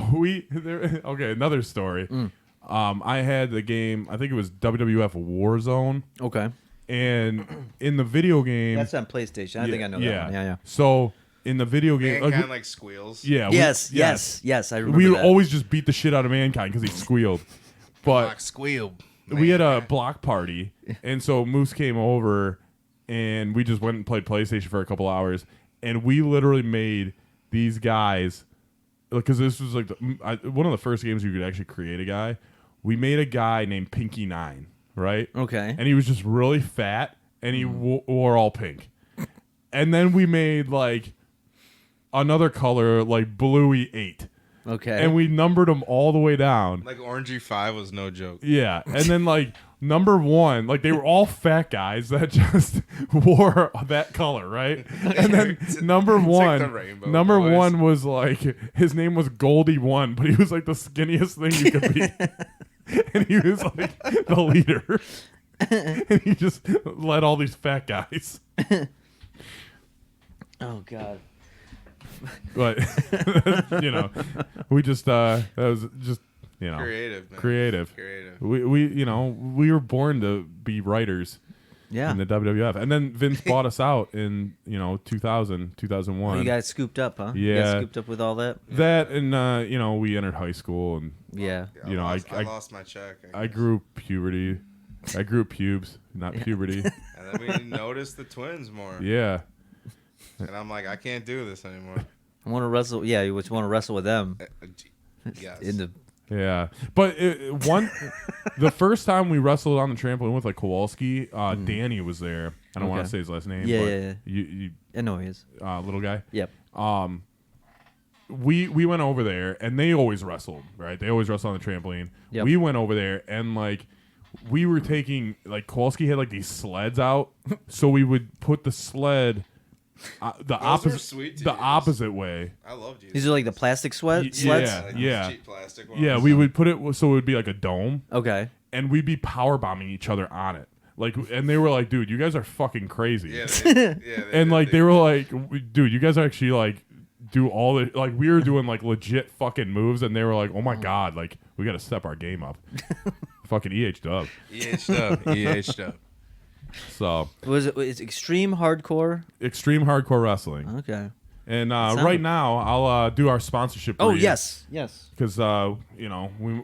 okay, another story. I had the game. I think it was WWF Warzone, Okay. and in the video game, That's on PlayStation. I think I know that one. Yeah. So in the video game, Mankind like squeals. yeah, Yes. I remember we would that. always just beat the shit out of Mankind because he squealed. But Like squeal. we had a block party, and so Moose came over, and we just went and played PlayStation for a couple hours, and we literally made these guys, because this was like one of the first games you could actually create a guy. We made a guy named Pinky Nine, right? Okay. And he was just really fat, and he wore all pink. And then we made like another color, like Bluey 8. Okay. And we numbered them all the way down. Like Orangey 5 was no joke. Yeah, and then like number 1, like they were all fat guys that just wore that color, right? And then number like one, the Rainbow number Boys. one was like his name was Goldie One, but he was like the skinniest thing you could be, and he was like the leader, and he just led all these fat guys. Oh God. But we just that was just Creative, man. creative. Creative. We were born to be writers Yeah. in the WWF, and then Vince bought us out in 2000, 2001. Oh, you got scooped up, huh? You Yeah. got scooped up with all that. that, and we entered high school, and Yeah. Yeah, I lost my check. I grew puberty. I grew pubes, not puberty. And then we noticed the twins more. Yeah. And I'm like, I can't do this anymore. I want to wrestle. Yeah, you want to wrestle with them Yes. in the. Yeah, but the first time we wrestled on the trampoline with like Kowalski, Danny was there. I don't want Okay. to say his last name. Yeah, but yeah. You I know he is. little guy. Yep. We went over there, and they always wrestled, right? They always wrestled on the trampoline. Yep. We went over there, and like we were taking like Kowalski had like these sleds out, so we would put the sled the are opposite sweet to the use. opposite way. I loved you. These are like the plastic sleds. Yeah. Like yeah. Cheap plastic ones. Yeah, we would put it so it would be like a dome, Okay. and we'd be power bombing each other on it. Like, and they were like, "Dude, you guys are fucking crazy." Yeah. They And like did. they were like, "Dude, you guys actually like do all the like we were doing like legit fucking moves," and they were like, "Oh my god, like we got to step our game up." Fucking dub. EH dub. So It's extreme hardcore. extreme hardcore wrestling, Okay. and sounds- right now I'll do our sponsorship. Oh read. yes. Because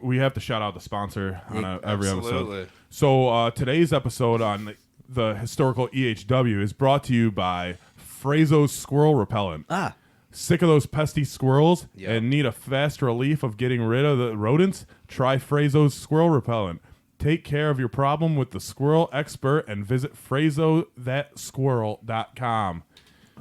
we have to shout out the sponsor on every episode. Absolutely. So today's episode on the historical EHW is brought to you by Frazo's Squirrel Repellent. Ah. Sick of those pesky squirrels Yep. and need a fast relief of getting rid of the rodents? Try Frazo's Squirrel Repellent. Take care of your problem with the squirrel expert and visit FrazoThatSquirrel.com.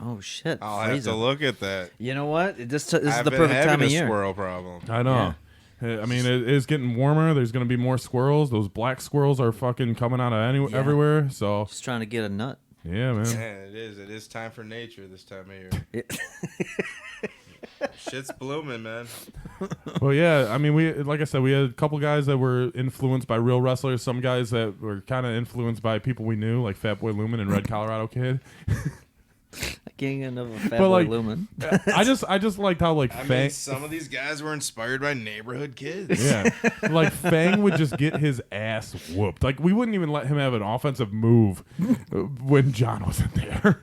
Oh shit. I'll have to Fraser. look at that. You know what? This is I've the been perfect having time of a year. squirrel problem. I know. I mean, it is getting warmer. There's going to be more squirrels. Those black squirrels are fucking coming out of everywhere. So, Just trying to get a nut. yeah, man. Man, it is. It is time for nature this time of year. Shit's blooming, man. Well, yeah. I mean, like I said, we had a couple guys that were influenced by real wrestlers. Some guys that were kind of influenced by people we knew, like Fatboy Lumen and Red Colorado Kid. king of a Fat But, Boy like, Lumen. I just liked how like I mean, Fang. some of these guys were inspired by neighborhood kids. Yeah, like Fang would just get his ass whooped. Like we wouldn't even let him have an offensive move when John wasn't there.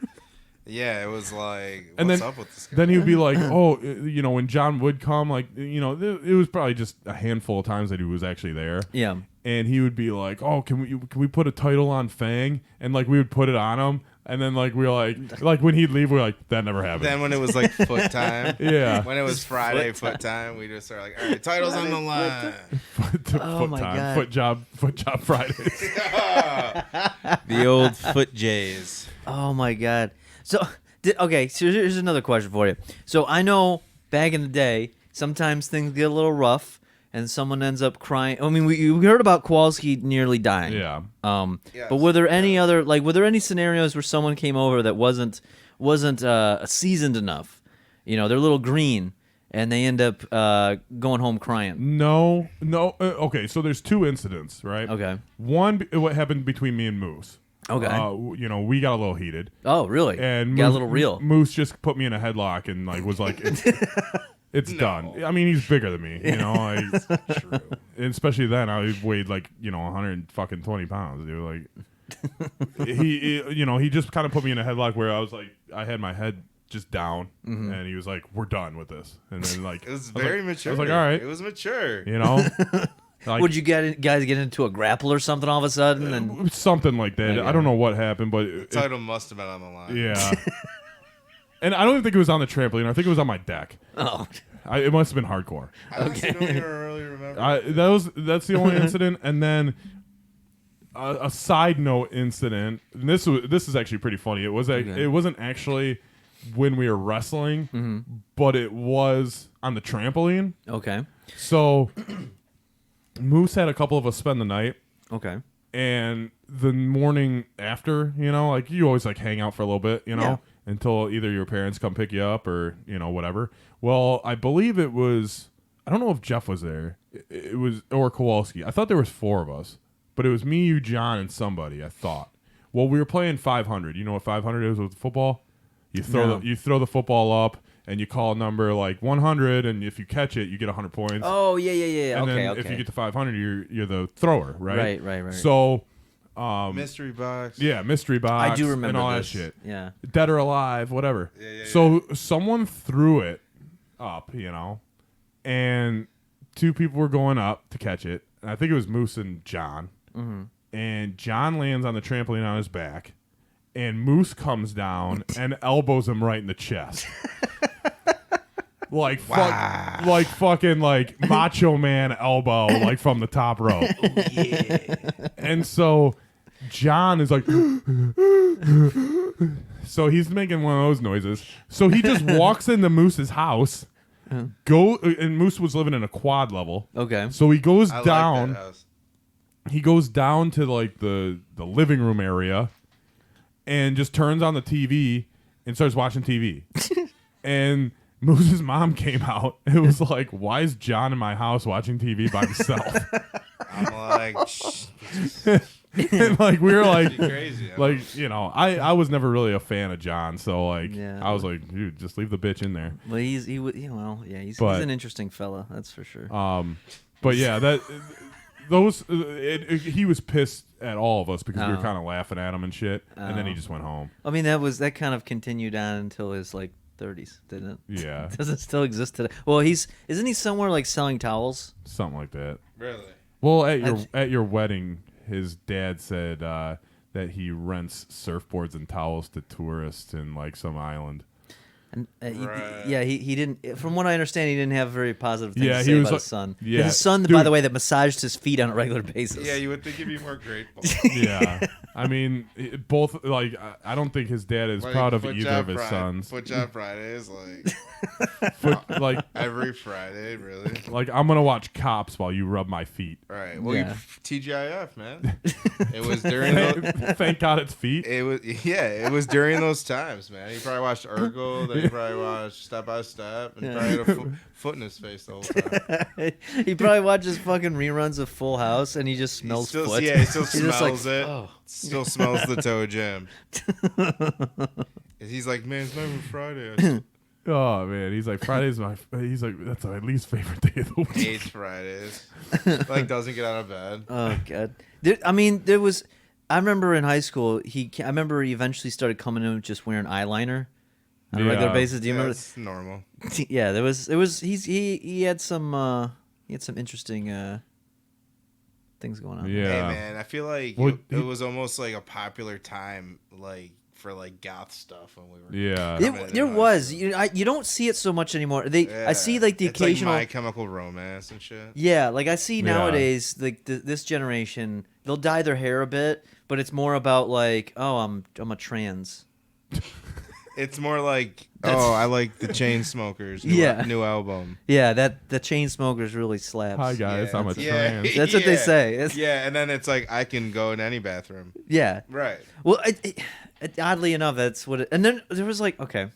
Yeah, it was like, And what's then- up with this guy? Then he would be like, "Oh, you know, when John would come, like, you know, it was probably just a handful of times that he was actually there." Yeah. And he would be like, "Oh, can we put a title on Fang?" And like we would put it on him, and then like we were like when he'd leave, we were like, "That never happened." Then when it was like foot time, Yeah. when it was Friday foot time, we just started like, all right, titles on the line. Oh my God. foot job Fridays. The old foot Jays. Oh my God. So okay, so here's another question for you. So I know back in the day, sometimes things get a little rough, and someone ends up crying. I mean, we heard about Kowalski nearly dying. Yeah. Yes. But were there any other were there any scenarios where someone came over that wasn't seasoned enough? You know, they're a little green, and they end up going home crying. No. Okay, so there's two incidents, right? Okay. One, what happened between me and Moose. Okay. You know, we got a little heated, Oh, really? and got Moose, a little real. Moose just put me in a headlock and like was like, "It's done." I mean, he's bigger than me, you know. True. And especially then, I weighed like 120 pounds, dude. Like he just kind of put me in a headlock where I was like, I had my head just down, and he was like, "We're done with this." And then like It was I very like- mature. I was like, "All right," It was mature. you know. Like, Would you guys get into a grapple or something all of a sudden? And something like that. Okay. I don't know what happened, but The title must have been on the line. yeah. And I don't even think it was on the trampoline. I think it was on my deck. oh, It must have been hardcore. I honestly don't even really remember. That's the only incident, and then a side note incident. And this is actually pretty funny. It was it wasn't actually when we were wrestling, but it was on the trampoline. okay, So Moose had a couple of us spend the night, okay, and the morning after, like you always like hang out for a little bit, Yeah. until either your parents come pick you up or whatever. Well, I believe it was. I don't know if Jeff was there. It was or Kowalski. I thought there was 4 of us, but it was me, you, John, and somebody. I thought. Well, we were playing 500. You know what 500 is with football? You throw you throw the football up and you call a number like 100, and if you catch it, you get 100 points. oh yeah. And Okay, then okay. if you get to 500, you're the thrower, right? Right. So, Mystery box. yeah, mystery box. I do remember and all this. that shit. Yeah. Dead or alive, whatever. Yeah. So someone threw it up, and 2 people were going up to catch it. And I think it was Moose and John. Mm-hmm. And John lands on the trampoline on his back, and Moose comes down and elbows him right in the chest. Like fucking like Macho Man elbow, like from the top rope. And so John is like, so he's making one of those noises. So he just walks into Moose's house. And Moose was living in a quad level. Okay. So he goes I down. like that house. He goes down to like the living room area and just turns on the TV and starts watching TV. And Moose's mom came out. It was like, why is John in my house watching TV by himself? I'm like, shh, And like we were like, crazy. I was never really a fan of John, so like Yeah. I was like, dude, just leave the bitch in there. Well, he's But- an interesting fella, that's for sure. But yeah, that he was pissed at all of us because we were Oh. kind of laughing at him and shit, and then he Oh. just went home. I mean, that kind of continued on until his like 30s, didn't it? Yeah, Does it still exist today? Well, isn't he somewhere like selling towels? something like that. Really? Well, at That's- your wedding, his dad said that he rents surfboards and towels to tourists in like some island. And Right. he didn't. From what I understand, he didn't have very positive things Yeah, to he say was about like- his son. yeah, His son, by dude. the way, that massaged his feet on a regular basis. Yeah, you would think he'd be more grateful. Yeah, I mean, both like I don't think his dad is Like, proud of Foot either Job of his Friday- sons. Foot Job Fridays, like like Every Friday, really. like I'm gonna watch Cops while you rub my feet. Right. Well, Yeah. TGIF, man. It was during those, Thank God it's feet. it was during those times, man. He probably watched Urkel, then he probably watched Step by Step, and he probably had a foot in his face the whole time. He probably watches fucking reruns of Full House and he just He smells still, foot. yeah, he still He's just like, smells it. oh. Still smells the toe jam. He's like, man, it's not even Friday. I still Oh man, he's like Friday's my. He's like that's my least favorite day of the week. hate Fridays. Like, doesn't get out of bed. Oh god. There was. I remember in high school. I remember he eventually started coming in with just wearing eyeliner on a regular Yeah. basis. Do you remember? It's normal. Yeah, there was. It was. He had some. He had some interesting things going on. Yeah. Hey, man, I feel like Well, it was almost like a popular time, like for like goth stuff when we were. Yeah. There was. You don't see it so much anymore. I see like the It's occasional. like My Chemical Romance and shit. Yeah, like I see Yeah. nowadays, like this generation, they'll dye their hair a bit, but it's more about like, oh, I'm a trans. It's more like, That's- I like the Chainsmokers. Yeah. New album. Yeah, that the chain smokers really slaps. Hi guys, Yeah, I'm a it's- trans. That's what they Yeah. say. It's- Yeah, and then it's like I can go in any bathroom. Yeah. Right. Well, oddly enough, that's what. And then there was like, okay,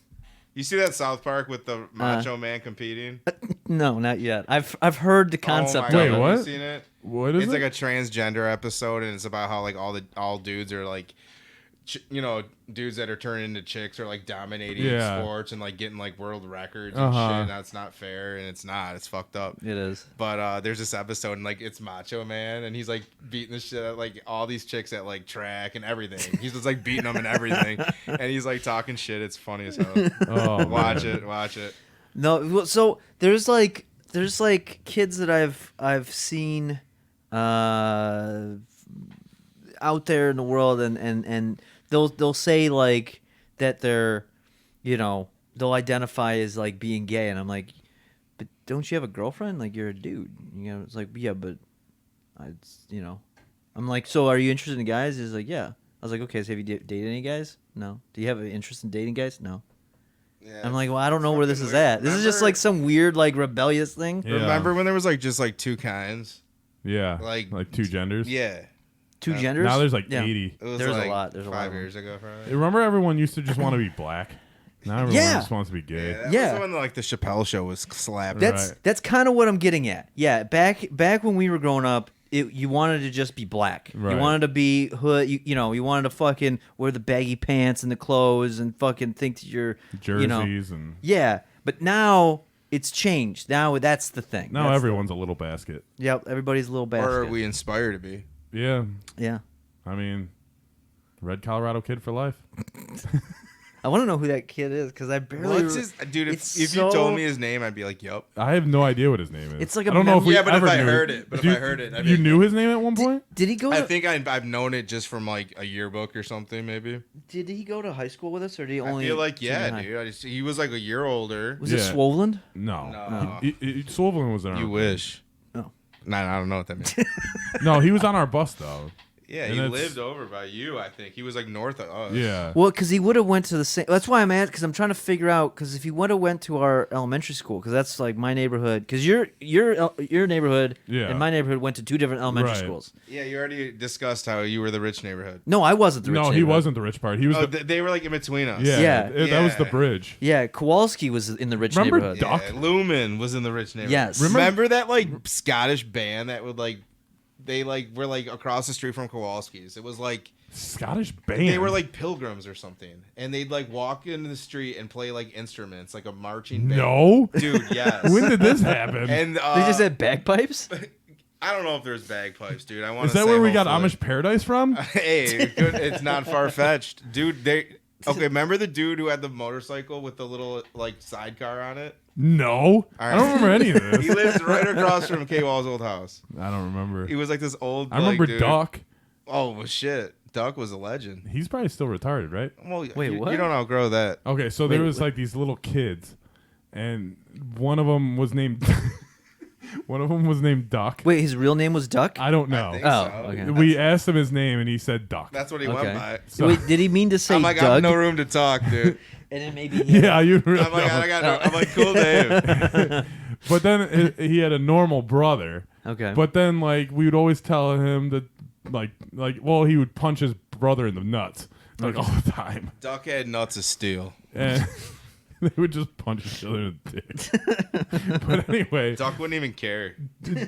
You see that South Park with the Macho Man competing? no, not yet. I've heard the concept Oh my of God, it. what? Have you seen it? What is It's it? like a transgender episode, and it's about how like all dudes are like, dudes that are turning into chicks are like dominating Yeah. sports and like getting like world records and Uh-huh. shit. And that's not fair, and it's not. It's fucked up. It is. But there's this episode, and like it's Macho Man, and he's like beating the shit out of, like all these chicks at like track and everything. He's just like beating them and everything, and he's like talking shit. It's funny as hell. Oh, Watch man. it, watch it. No, well, so there's like kids that I've seen out there in the world, and they'll say like that they're, they'll identify as like being gay, and I'm like, but don't you have a girlfriend? Like you're a dude, It's like, yeah, but I'm like, so are you interested in guys? He's like, yeah. I was like, okay, so have you dated any guys? No. Do you have an interest in dating guys? No. Yeah, I'm like, well, I don't know where this is fucking weird. at. This is just Remember- like some weird, like rebellious thing. Yeah. Remember when there was like just like two kinds? Yeah. like- Like two genders. Yeah, Two genders. Now there's like Yeah. 80. it was There's a like lot. There's a lot 5 of them. years ago, probably. Remember everyone used to just want to be black. Now everyone Yeah. just wants to be gay. That Yeah. was when like the Chappelle Show was slapped. That's Right. kind of what I'm getting at. Yeah, back when we were growing up, you wanted to just be black. Right. You wanted to be hood. You wanted to fucking wear the baggy pants and the clothes and fucking think that you're Jerseys and Yeah, but now it's changed. Now that's the thing. now That's everyone's a little basket. Yep, everybody's a little basket. or we inspire to be. Yeah. Yeah. I mean, Red Colorado kid for life. I want to know who that kid is because I barely. What's his dude? It's If you so- told me his name, I'd be like, "Yup." I have no idea what his name is. It's like a I don't know if we Yeah, but if ever I knew heard it, but if I heard it, I'd be you like- knew his name at one point. Did he go? I To, think I've known it just from like a yearbook or something, maybe. Did he go to high school with us, or did he only? I feel like junior yeah, high? dude. He was like a year older. Was it Yeah. Swoland? No, No. Sullivan was in our. You wish. Oh. Nah, I don't know what that means. No, he was on our bus though. Yeah, And he it's- lived over by you. I think he was like north of us. Yeah. Well, because he would have went to the same. That's why I'm at. Because I'm trying to figure out. Because if he would have went to our elementary school, because that's like my neighborhood. Because your neighborhood Yeah. and my neighborhood went to two different elementary Right. schools. Yeah, you already discussed how you were the rich neighborhood. No, I wasn't the rich No, he neighborhood. wasn't the rich part. He was Oh, the. they were like in between us. Yeah, Yeah. that was the Yeah. bridge. Yeah, Kowalski was in the rich Remember neighborhood. Duck? Yeah, Lumen was in the rich neighborhood. Yes. Remember that like Scottish band that would like they like were like across the street from Kowalski's. It was like Scottish band. they were like pilgrims or something, and they'd like walk into the street and play like instruments, like a marching band. No. Dude, yes. When did this happen? And They just had bagpipes. I don't know if there's bagpipes, dude. I want Is to that say where we got hopefully. Amish Paradise from? Hey, good, it's not far fetched, dude. Okay, remember the dude who had the motorcycle with the little like sidecar on it? No, I don't remember any of He this. lives right across from K Wall's old house. I don't remember. He was like this old. I remember like, dude. Duck. Oh well, shit. Duck was a legend. He's probably still retarded, right? Well, Wait, you, what? You don't outgrow that. Okay, so there Wait, was what? like these little kids, and one of them was named. One of them was named Duck. Wait, his real name was Duck? I don't know. think Oh, so. okay. We asked him his name and he said Duck. That's what he Okay. went by. So- Wait, did he mean to say I'm like, I Doug? have no room to talk, dude. And then maybe he yeah, you really I'm like, don't. I got no. I'm like, cool, Dave. But then he had a normal brother. Okay. But then like we would always tell him that well he would punch his brother in the nuts like all the time. Duck had nuts of steel. And they would just punch each other in the dick. But anyway, Duck wouldn't even care.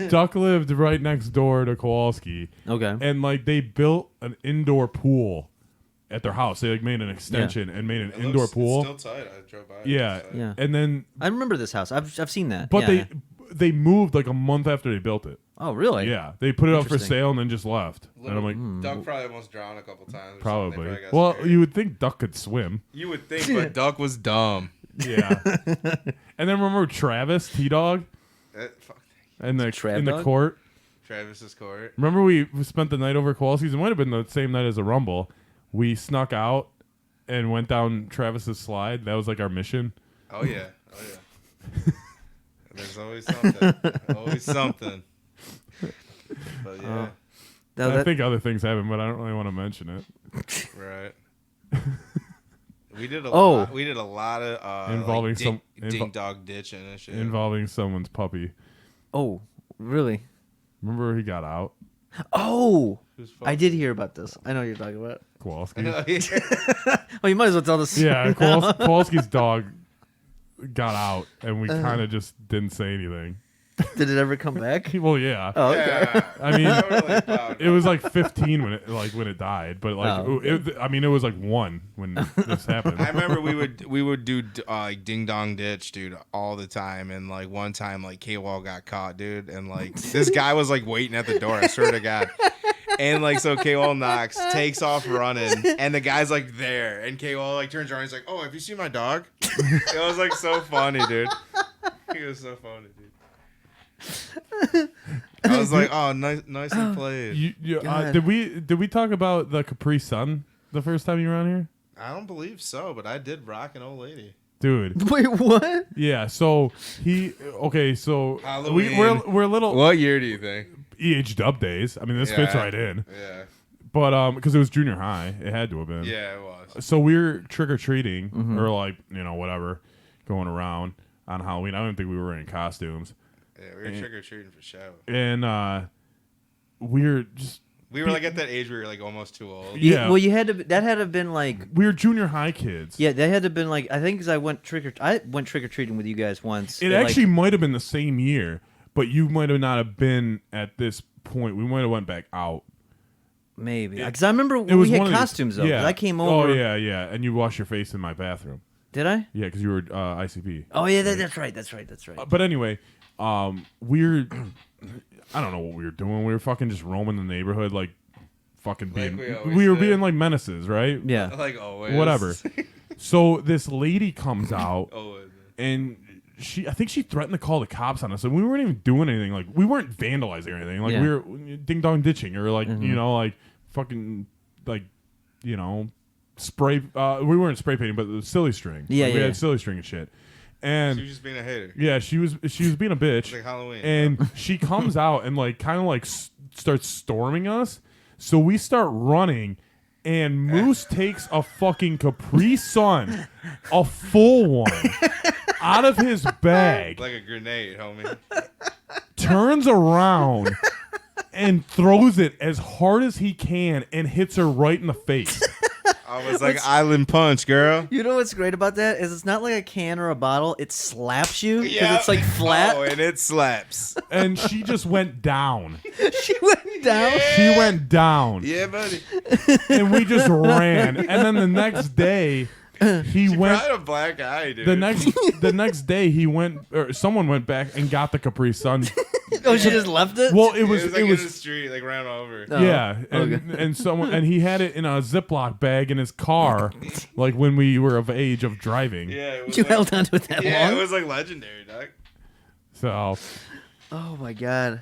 Duck lived right next door to Kowalski. Okay. And like they built an indoor pool at their house. They like made an extension and made an indoor pool. It's still tight. I drove by. Yeah. Yeah. And then I remember this house. I've seen that. but Yeah. they moved like a month after they built it. Oh, really? Yeah. They put it up for Interesting. sale and then just left. And I'm like Duck probably almost drowned a couple times. or probably. something. They got Well, scared. you would think Duck could swim. You would think, but Duck was dumb. Yeah. And then remember Travis, T-Dog, Fuck. in the Trav in the Dog? court. Travis's court. Remember we spent the night over at Kowalski's. It might have been the same night as the Rumble. We snuck out and went down Travis's slide. That was like our mission. Oh yeah. Oh yeah. There's always something. Always something. But yeah. I think other things happen, but I don't really want to mention it. Right. We did a Oh. lot. We did a lot of Involving like some- ding dog ditching and shit. Involving someone's puppy. Oh, really? Remember he got out? Oh, Who's I did hear about this. I know what you're talking about. Kowalski. Oh, you might as well tell this. Yeah, Kowalski's dog got out, and we kind of just didn't say anything. Did it ever come back? Well, yeah. Oh, okay. Yeah. I mean, Totally proud. it was like 15 when it died, but like Oh. it was like 1 when this happened. I remember we would do like ding dong ditch, dude, all the time. And like one time, like K-Wall got caught, dude, and like this guy was like waiting at the door. I swear to God. And like so, K-Wall knocks, takes off running, and the guy's like there, and K-Wall like turns around, he's like, "Oh, have you seen my dog?" It was like so funny, dude. He was so funny, dude. I was like, "Oh, nicely played." God. Did we talk about the Capri Sun the first time you were on here, I don't believe so, but I did rock an old lady. dude? Wait, what? Yeah. So so Halloween. we're a little What year do you think? EH Dub days. I mean, this fits Yeah. right in, Yeah, but because it was junior high, it had to have been. yeah, it was. So we're trick or treating Mm-hmm. or like whatever, going around on Halloween. I don't think we were wearing costumes, Yeah, we were trick or treating for show. and we're just We were like at that age where we were like almost too old. Yeah. Well, you had to. That had to have been like. we were junior high kids. Yeah, that had to have been like. I think because I went trick or treating with you guys once. It and, actually like, might have been the same year, but you might have not have been at this point. We might have went back out. maybe because I remember It was we one had of these- costumes though. 'cause Yeah. I came over. Oh yeah, and you washed your face in my bathroom. Did I? Yeah, because you were ICP. Oh yeah, that's right. That's right. That's right. But anyway, we're I don't know what we were doing. We were fucking just roaming the neighborhood, like fucking being. we always We were did. being like menaces, right? Yeah. Like always. Whatever. So this lady comes out Always. and I think she threatened to call the cops on us, and we weren't even doing anything. Like we weren't vandalizing or anything. Like Yeah. we were ding dong ditching or like like fucking like spray. We weren't spray painting, but the silly string. Yeah, Like, we yeah. had silly string and shit. She And was just being a hater. yeah, she was being a bitch. It's like Halloween. And she comes out and like kind of like starts storming us. So we start running, and Moose takes a fucking Capri Sun, a full one, out of his bag, Like a grenade, homie. turns around, and throws it as hard as he can, and hits her right in the face. I was like, Island Punch, girl. You know what's great about that is it's not like a can or a bottle. It slaps you because it's like flat. Oh, and it slaps. And she just went down. She went down. She went down. Yeah, buddy. And we just ran. And then the next day, he went. Probably a black eye, dude. The next day he went, or someone went back and got the Capri Sun. Oh, she just left it. Well, it It was was like in the street, like ran over. Oh, yeah, and, okay. and he had it in a Ziploc bag in his car, like when we were of age of driving. Yeah, it was You like, held onto it that yeah, long. it was like legendary, dog. So Oh my god,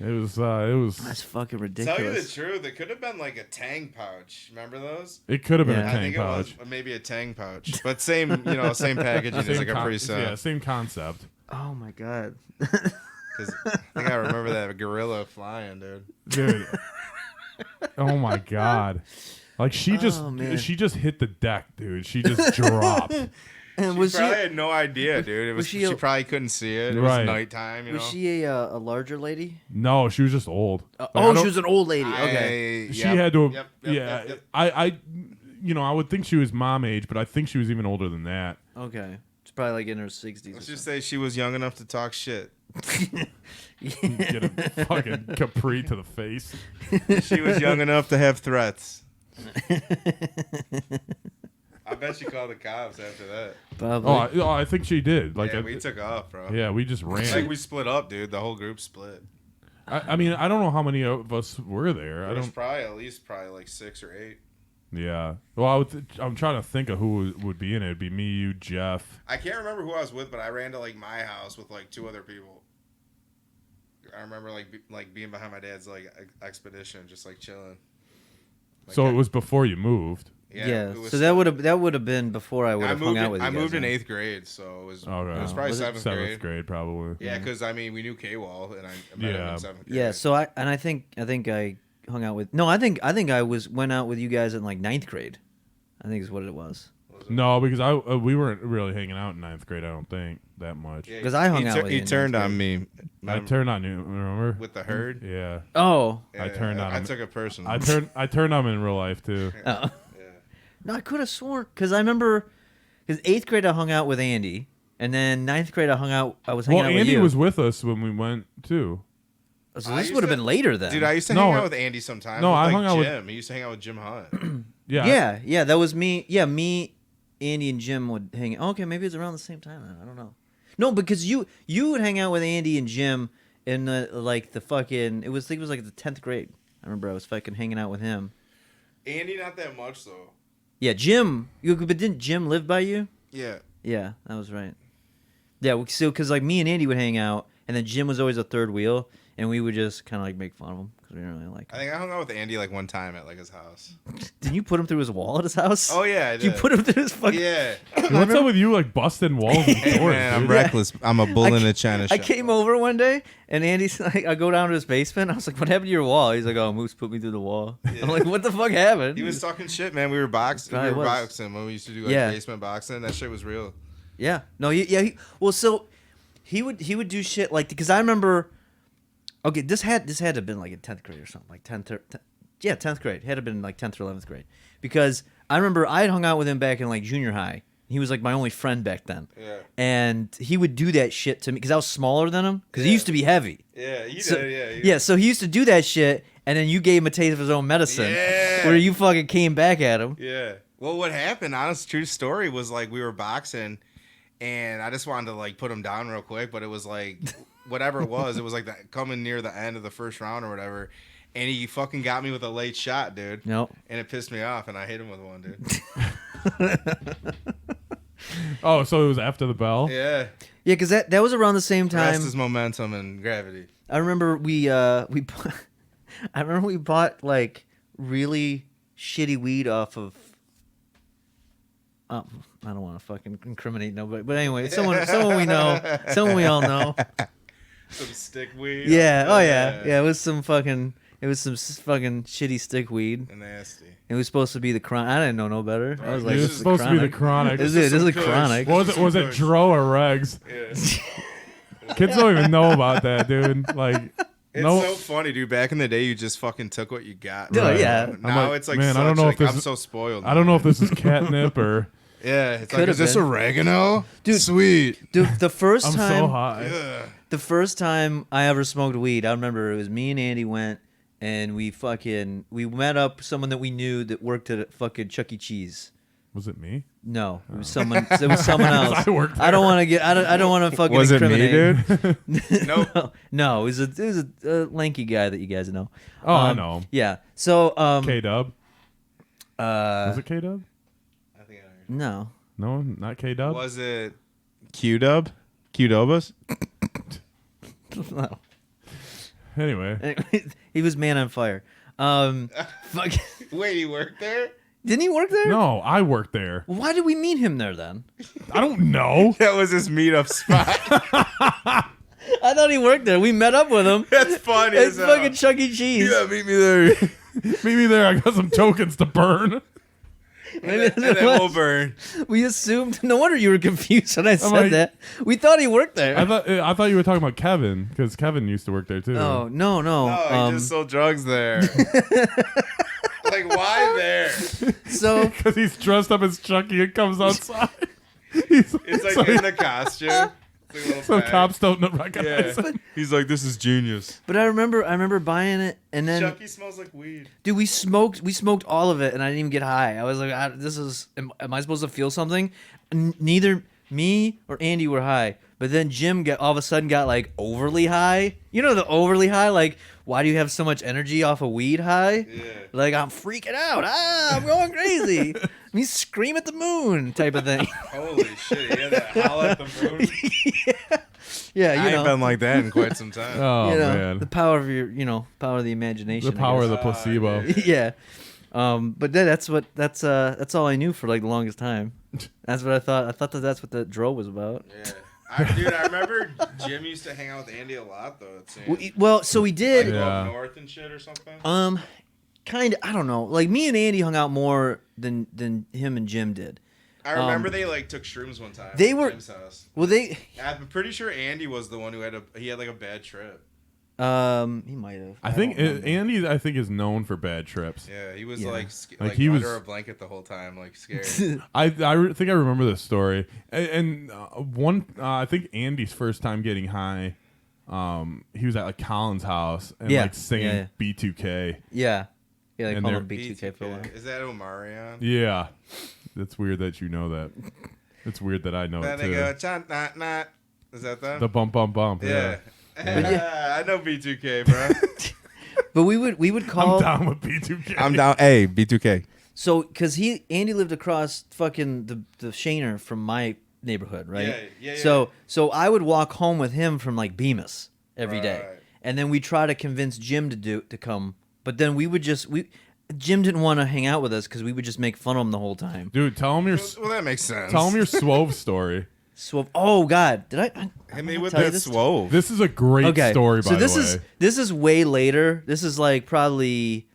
it was that's fucking Tell you the ridiculous. truth, it could have been like a Tang pouch. Remember those? it could have been Yeah. a I Tang think pouch. it was maybe a Tang pouch, but same, same packaging as like a Capri Sun. Yeah, same concept. Oh my god. Because I think I remember that gorilla flying, dude. Dude. Oh my god. Like she man. just hit the deck, dude. She just dropped. And She probably had no idea, dude. It was, she she, a- probably couldn't see it. It Right. was nighttime, you Was know. she a larger lady? No, she was just old. Like, I Oh, don't- she was an old lady. Okay. She had to have, Yep, yeah. I I would think she was mom age, but I think she was even older than that. Okay. She's probably like in her 60s. Let's just say she was young enough to talk shit. Get a fucking Capri to the face. She was young enough to have threats. I bet she called the cops after that. Probably. I think she did. Like, Yeah, we took off, bro. yeah, we just ran. Like we split up, dude. The whole group split. I mean, I don't know how many of us were there. I There was don't. probably at least like 6 or 8. Yeah. Well, I'm trying to think of who would be in it. It'd be me, you, Jeff. I can't remember who I was with, but I ran to like my house with like 2 other people. I remember like being behind my dad's like expedition, just like chilling. Like, So it was before you moved. Yeah. it was- So that would have been before I would have hung out with you I guys, moved in then. 8th grade, so it was. Okay. It was probably Was it 7th grade. probably. Yeah, because I mean we knew K-Wall and I met him Yeah. in 7th grade. Yeah. So I think I hung out with. No, I think I went out with you guys in like 9th grade. I think is what it was. No, because we weren't really hanging out in 9th grade. I don't think that much. Yeah, 'Cause I hung he out tur- with He you in turned 9th on me. I turned on you. Remember? with the herd. Yeah. Oh. I turned on I him. took it personal. I turned on him in real life too. Oh. Yeah. No, I could have sworn because I remember because 8th grade I hung out with Andy, and then 9th grade I was hanging Well, out with Andy you. was with us when we went too. So I this used would have to- been later then. Dude, I used to No, hang out with Andy sometimes. no, with, I like, hung out with- Jim. He used to hang out with Jim Hunt. Yeah. Yeah, that was me. Yeah, me, Andy, and Jim would hang. Okay, maybe it's around the same time. Then. I don't know. No, because you would hang out with Andy and Jim in the fucking. I think it was like the 10th grade. I remember I was fucking hanging out with him. Andy, not that much though. Yeah, Jim. But didn't Jim live by you? Yeah. Yeah, that was right. Yeah, so because like me and Andy would hang out, and then Jim was always a third wheel, and we would just kind of like make fun of him because we didn't really like I him. think I hung out with Andy like one time at like his house. Didn't you put him through his wall at his house? Oh yeah, I You did. put him through his fucking. Yeah. What's up with you like busting walls and Hey doors? man, I'm dude? reckless. I'm a bull in a china I shop. came over one day and Andy's like, I go down to his basement. I was like, "What happened to your wall?" He's like, "Oh, Moose put me through the wall." I'm like, "What the fuck happened?" He was talking shit, man. We were boxing. Probably We were was. boxing when we used to do like Yeah. basement boxing. That shit was real. Yeah. No. Well, so he would do shit like because I remember. Okay, this had to have been like in 10th grade or something, like 10th grade. It had to have been like 10th or 11th grade because I remember I had hung out with him back in like junior high. He was like my only friend back then. Yeah. And he would do that shit to me because I was smaller than him because he used to be heavy. Yeah, you So, did. yeah, so he used to do that shit, and then you gave him a taste of his own medicine, Yeah. where you fucking came back at him. Yeah. Well, what happened, honest true story, was like we were boxing and I just wanted to like put him down real quick, but it was like whatever it was like that coming near the end of the first round or whatever. And he fucking got me with a late shot, dude. Nope. And it pissed me off and I hit him with one, dude. Oh, so it was after the bell. Yeah. Yeah, because that was around the same The rest time. is momentum and gravity. I remember we I remember we bought like really shitty weed off of. I don't want to fucking incriminate nobody, but anyway, someone we know, someone we all know. Some stick weed. Yeah. Oh yeah. Yeah. It was some fucking shitty stick weed. Nasty. It was supposed to be the chronic. I didn't know no better. I was like, It was this is supposed to be the chronic. chronic. This is a Kush. chronic. Was it Dro or Regs? Yeah. Kids don't even know about that, dude. Like, It's no. so funny, dude. Back in the day, you just fucking took what you got. Oh, Right. yeah. I'm Now like, it's like, man, such, I don't know like, if this I'm is- so spoiled. I don't know if this is catnip or Yeah, it's like, Could've is this been. oregano? Dude. Sweet. Dude, the first I'm time, so high. Yeah. the first time I ever smoked weed, I remember it was me and Andy went and we met up someone that we knew that worked at fucking Chuck E. Cheese. Was it me? No, it was someone. It was someone else. I worked I don't want to get. I don't want to fucking. Was it me, incriminate. dude? Nope. No, it was a lanky guy that you guys know. Oh, I know him. Yeah. So K Dub. Was it K Dub? I think I no. No, not K Dub. Was it Q-Dub? Q-Dobus? No. Anyway, Anyway, he was man on fire. Fuck. Wait, he worked there? Didn't he work there? no, I worked there. Why did we meet him there then? I don't know. That was his meetup spot. I thought he worked there. We met up with him. That's funny. It's as hell. fucking Chuck E. Cheese. Yeah, meet me there. Meet me there. I got some tokens to burn. Maybe that's And what it then was. we'll burn. We assumed. No wonder you were confused when I said like- that. We thought he worked there. I thought you were talking about Kevin because Kevin used to work there too. Oh no. Oh, he just sold drugs there. Like, why there? So Because he's dressed up as Chucky and comes outside. He's, It's like in the costume. It's like a little so bag. cops don't recognize Yeah. it. He's like, this is genius. but I remember buying it, and then Chucky smells like weed. dude, we smoked all of it, and I didn't even get high. I was like, am I supposed to feel something? Neither me or Andy were high, but then Jim all of a sudden got like overly high. You know the overly high, like why do you have so much energy off of weed high? Yeah. Like I'm freaking out. I'm going crazy. Me scream at the moon type of thing. Holy shit. He had that howl at the moon. Yeah, I you ain't know. been like that in quite some time. Oh you know, man, the power of your, power of the imagination. the I power of guess. the placebo. yeah. Yeah. But then that's all I knew for like the longest time. That's what I thought. I thought that's what the dro was about. Yeah. Dude, I remember Jim used to hang out with Andy a lot, though, it seems. Well, so we did. Like, go Yeah. up north and shit or something? Kind of. I don't know. Like me and Andy hung out more than him and Jim did. I remember they, like, took shrooms one time they at were- Jim's house. Well, I'm pretty sure Andy was the one who had like, a bad trip. he might have. I think don't remember. Andy, I think, is known for bad trips. Yeah, he was, Yeah. like, Like, like he under was- a blanket the whole time, like, scared. think I remember this story. And I think Andy's first time getting high, he was at like Colin's house and Yeah. like singing Yeah. B2K. Yeah. Yeah, they And call they're- him B2K for a while. Is that Omarion? Yeah, it's weird that you know that. It's weird that I know Then it they too. go, chant, not, not. Is that them? The bump, bump, bump. yeah. Yeah. I know B2K, bro. But we would call. I'm down with B2K. I'm down. Hey, B2K. So, because Andy lived across fucking the Shaner from my neighborhood, right? Yeah. So I would walk home with him from like Bemis every day, Right. and then we try to convince Jim to come, but then Jim didn't want to hang out with us because we would just make fun of him the whole time. Dude, tell him your Well, that makes sense. Swove story. So, oh God, did I Hit me I'll with tell you that this? swole. This is a great Okay, story, by so this the way. this is way later. This is like probably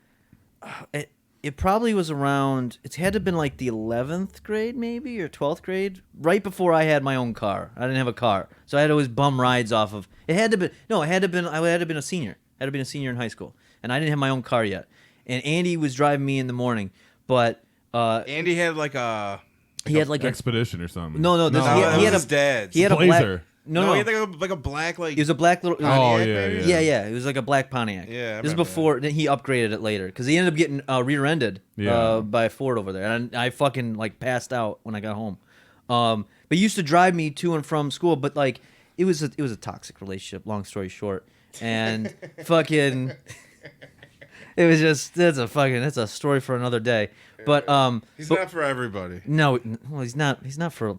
it probably was around. It had to have been like the 11th grade maybe or 12th grade, right before I had my own car. I didn't have a car, so I had to always bum rides off of. It had to be no. It had to have been. I had to have been a senior. I had to have been a senior in high school, and I didn't have my own car yet. And Andy was driving me in the morning, but Andy had like a. he had like a Expedition or something. no. This, No, he, that he had was a his dad's. He had a black. Blazer. No, he had like a black like. it was a black little. Oh, Pontiac, yeah, maybe? Yeah. It was like a black Pontiac. Yeah, I this is remember before. Then he upgraded it later because he ended up getting rear-ended Yeah. by a Ford over there, and I fucking like passed out when I got home. But he used to drive me to and from school, but like it was a toxic relationship. Long story short, and fucking. It was just that's a story for another day. But He's but- not for everybody. no, well he's not for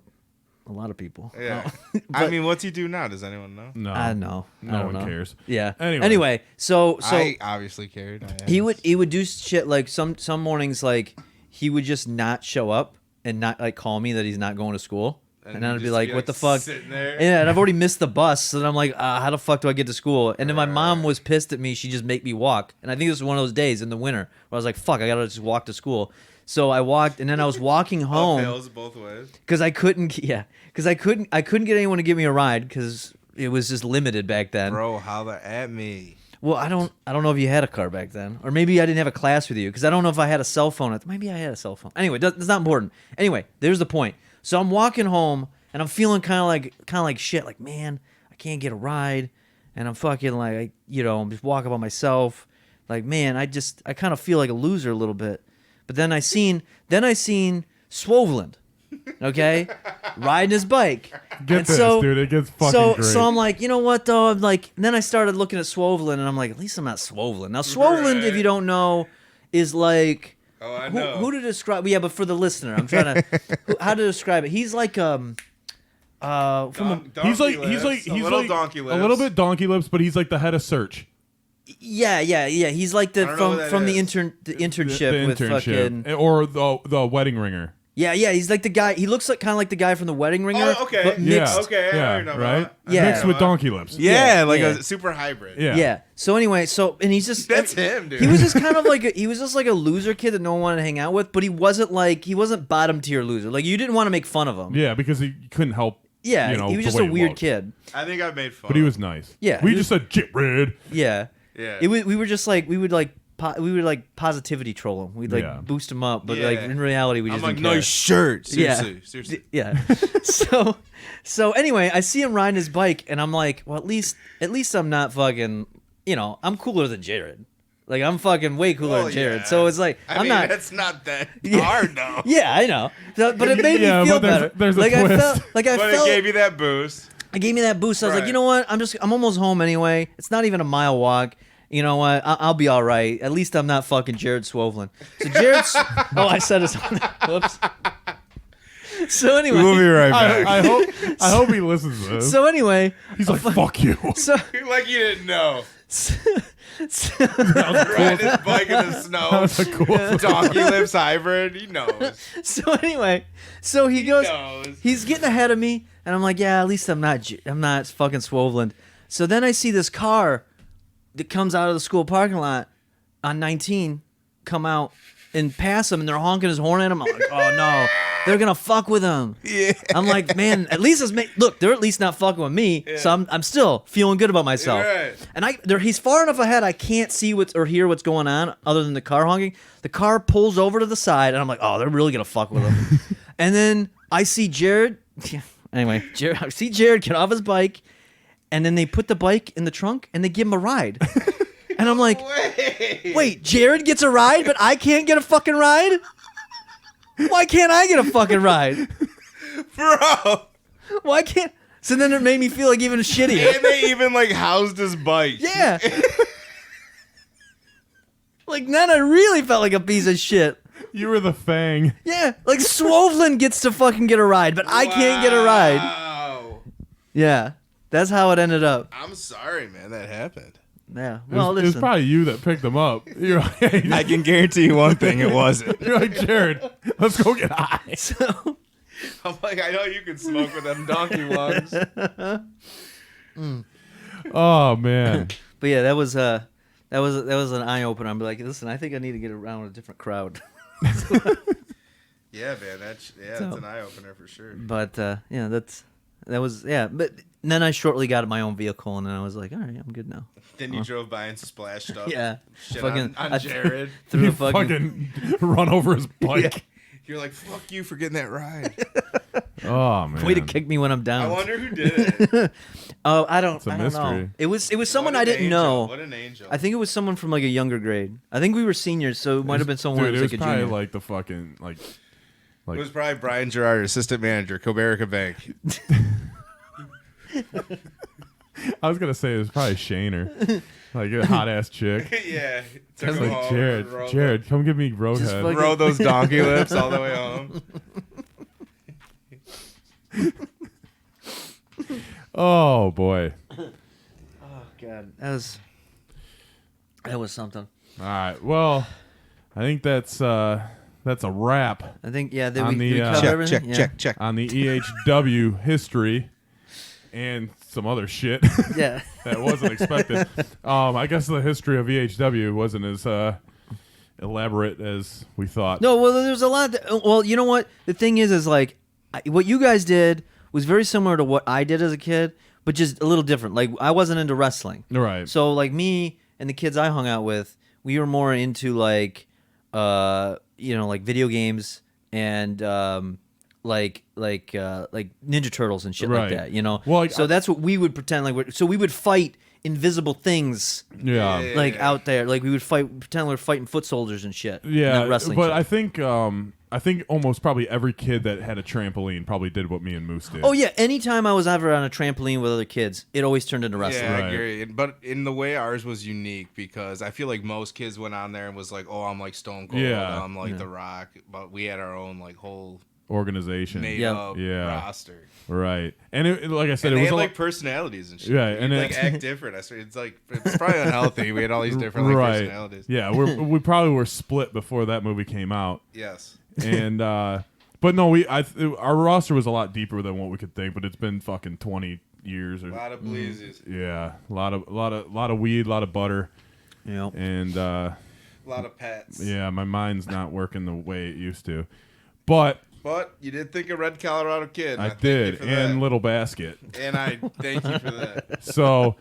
a lot of people. Yeah. No. I But- mean, what's he do now? Does anyone know? No. I know. No I don't one know. cares. Yeah. Anyway. So I obviously cared. he would do shit like some mornings like he would just not show up and not like call me that he's not going to school. And I'd be just like, what the fuck? Sitting there. Yeah, and I've already missed the bus, so then I'm like, how the fuck do I get to school? And then my mom was pissed at me. She just make me walk. And I think this was one of those days in the winter where I was like, fuck, I gotta just walk to school. So I walked, and then I was walking home Uphills both ways. because I couldn't get anyone to give me a ride because it was just limited back then. Bro, holla at me. Well, I don't know if you had a car back then, or maybe I didn't have a class with you because I don't know if I had a cell phone. Maybe I had a cell phone. Anyway, that's not important. Anyway, there's the point. So I'm walking home and I'm feeling kind of like shit. Like, man, I can't get a ride, and I'm fucking like, I'm just walking by myself. Like, man, I kind of feel like a loser a little bit. But then I seen Swoveland, okay, riding his bike. Get And this, so- dude. It gets fucking So great. I'm like, you know what though? I'm like, and then I started looking at Swoveland, and I'm like, at least I'm not Swoveland. Now Swoveland, if you don't know, is like Oh, I know. who to describe? Yeah, but for the listener, I'm trying to how to describe it. He's like from he's like donkey a lips. little bit donkey lips, but he's like the head of search. yeah. He's like I don't know who that from the is. internship with fucking or the wedding ringer. Yeah, he's like the guy. He looks like kind of like the guy from The Wedding Ringer. Oh, okay. But Yeah. mixed. Okay, I Yeah, already know right? about that. Yeah. Mixed with donkey lips. Yeah, like Yeah. a super hybrid. Yeah. Yeah. So anyway, and he's just That's him, dude. He was just kind of like he was just like a loser kid that no one wanted to hang out with, but he wasn't bottom tier loser. Like you didn't want to make fun of him. Yeah, because he couldn't help. Yeah, you know, he was the just way a he weird looked. kid. I think I made fun. But he was nice. Yeah, We he just said Red. Yeah. Yeah. We were just like we would like positivity troll him. We'd like Yeah. boost him up, but Yeah. like in reality we I'm just like, didn't care. nice shirt. Seriously, Yeah. seriously. Yeah. so anyway, I see him riding his bike, and I'm like, well, at least I'm not fucking. You know, I'm cooler than Jared. Like I'm fucking way cooler Well, than Jared. yeah. So it's like I I'm mean, not. that's not that Yeah. hard though. Yeah, I know. But it made Yeah, me feel but there's- better. there's a like I twist. felt like I But felt it gave you that boost. it gave me that boost. I was like, Right. you know what? I'm almost home anyway. It's not even a mile walk. You know what? I'll be all right. At least I'm not fucking Jared Swovlin. So Jared's. Oh, I said his. Whoops. So anyway. We'll be right back. I hope he listens to this. So anyway. He's like, fuck you. So. Like you didn't know. so Riding his bike in the That snow. was a cool. Donkey lips hybrid. He knows. So anyway, so he goes. knows. He's getting ahead of me, and I'm like, yeah, at least I'm not fucking Swovlin. So then I see this car that comes out of the school parking lot on 19 come out and pass him, and they're honking his horn at him. I'm like, oh no, they're gonna fuck with him. Yeah. I'm like, man, at least look, they're at least not fucking with me, so I'm still feeling good about myself. Right. And he's far enough ahead, I can't see or hear what's going on other than the car honking. The car pulls over to the side, and I'm like, oh, they're really gonna fuck with him. And then I see Jared. Anyway, I see Jared get off his bike, and then they put the bike in the trunk and they give him a ride. And I'm like, wait, Jared gets a ride, but I can't get a fucking ride? Why can't I get a fucking ride? Bro. Why can't? So then it made me feel like even shittier. And they even like housed his bike. Yeah. Like then I really felt like a piece of shit. You were the Fang. Yeah, like Swovlin gets to fucking get a ride, but I can't get a ride. Wow. Yeah, that's how it ended up. I'm sorry, man. That happened. Yeah. It Well, was, it was listen. probably you that picked him up. You're like, hey, I can guarantee you one thing. It wasn't. you're like, Jared, let's go get high. So, I'm like, I know you can smoke with them donkey lungs. Oh man. but yeah, that was an eye opener. I'm like, listen, I think I need to get around a different crowd. Yeah, man. That's an eye opener for sure. But yeah, that was yeah. But then I shortly got my own vehicle, and then I was like, all right, I'm good now. Then you drove by and splashed up. Yeah. Shit Fucking- on I- Jared. Through You fucking. fucking run over his bike. You're like, fuck you for getting that ride. Oh man. Way to kick me when I'm I down. wonder who did it. Oh, I don't. It's a I don't know. mystery. It was someone What I an didn't angel. know. What an angel. I think it was someone from like a younger grade. I think we were seniors, so it might have been someone Dude, who it was was like a probably junior. like the fucking like. It was probably Brian Gerard, assistant manager, Comerica Bank. I was gonna say it was probably Shaner, like a hot ass chick. Yeah. Took It's him like home and rode Jared, come give me Roadhead. fucking- Rode those donkey lips all the way home. Oh boy. Oh God, that was something. All right. Well, I think that's a wrap I think yeah. Did On we the, cover everything? Yeah. check. on the EHW history and some other shit Yeah. that wasn't expected. I guess the history of EHW wasn't as elaborate as we thought. No, well, there's a lot. Well, you know what? The thing is like, what you guys did was very similar to what I did as a kid, but just a little different. Like, I wasn't into wrestling. Right. So, like, me and the kids I hung out with, we were more into, like, like video games and, like Ninja Turtles and shit like Right. that, you know? Well, like, so that's what we would pretend like. So we would fight invisible things Yeah. like out there. Like we would pretend we were fighting foot soldiers and shit. Yeah, not wrestling. but shit. I think almost probably every kid that had a trampoline probably did what me and Moose did. Oh yeah, anytime I was ever on a trampoline with other kids, it always turned into wrestling. Yeah, Right. I agree. But in the way ours was unique because I feel like most kids went on there and was like, "Oh, I'm like Stone Cold, Yeah. I'm like The Rock," but we had our own like whole Organization. made Yeah. up Yeah. roster. Right. And like I said, And it they was had a like lot. personalities and shit. Yeah, We'd, and like it- act different. I swear, it's probably unhealthy. We had all these different like Right. personalities. Yeah, we probably were split before that movie came out. Yes. And But no, our roster was a lot deeper than what we could think. But it's been fucking 20 years. A lot of bleezes. Yeah, a lot of weed, a lot of butter, Yeah. and A lot of pets. yeah, my mind's not working the way it used to. But But you did think of Red Colorado Kid. and I thank you did, for and that. Little Basket. And I thank you for that. So,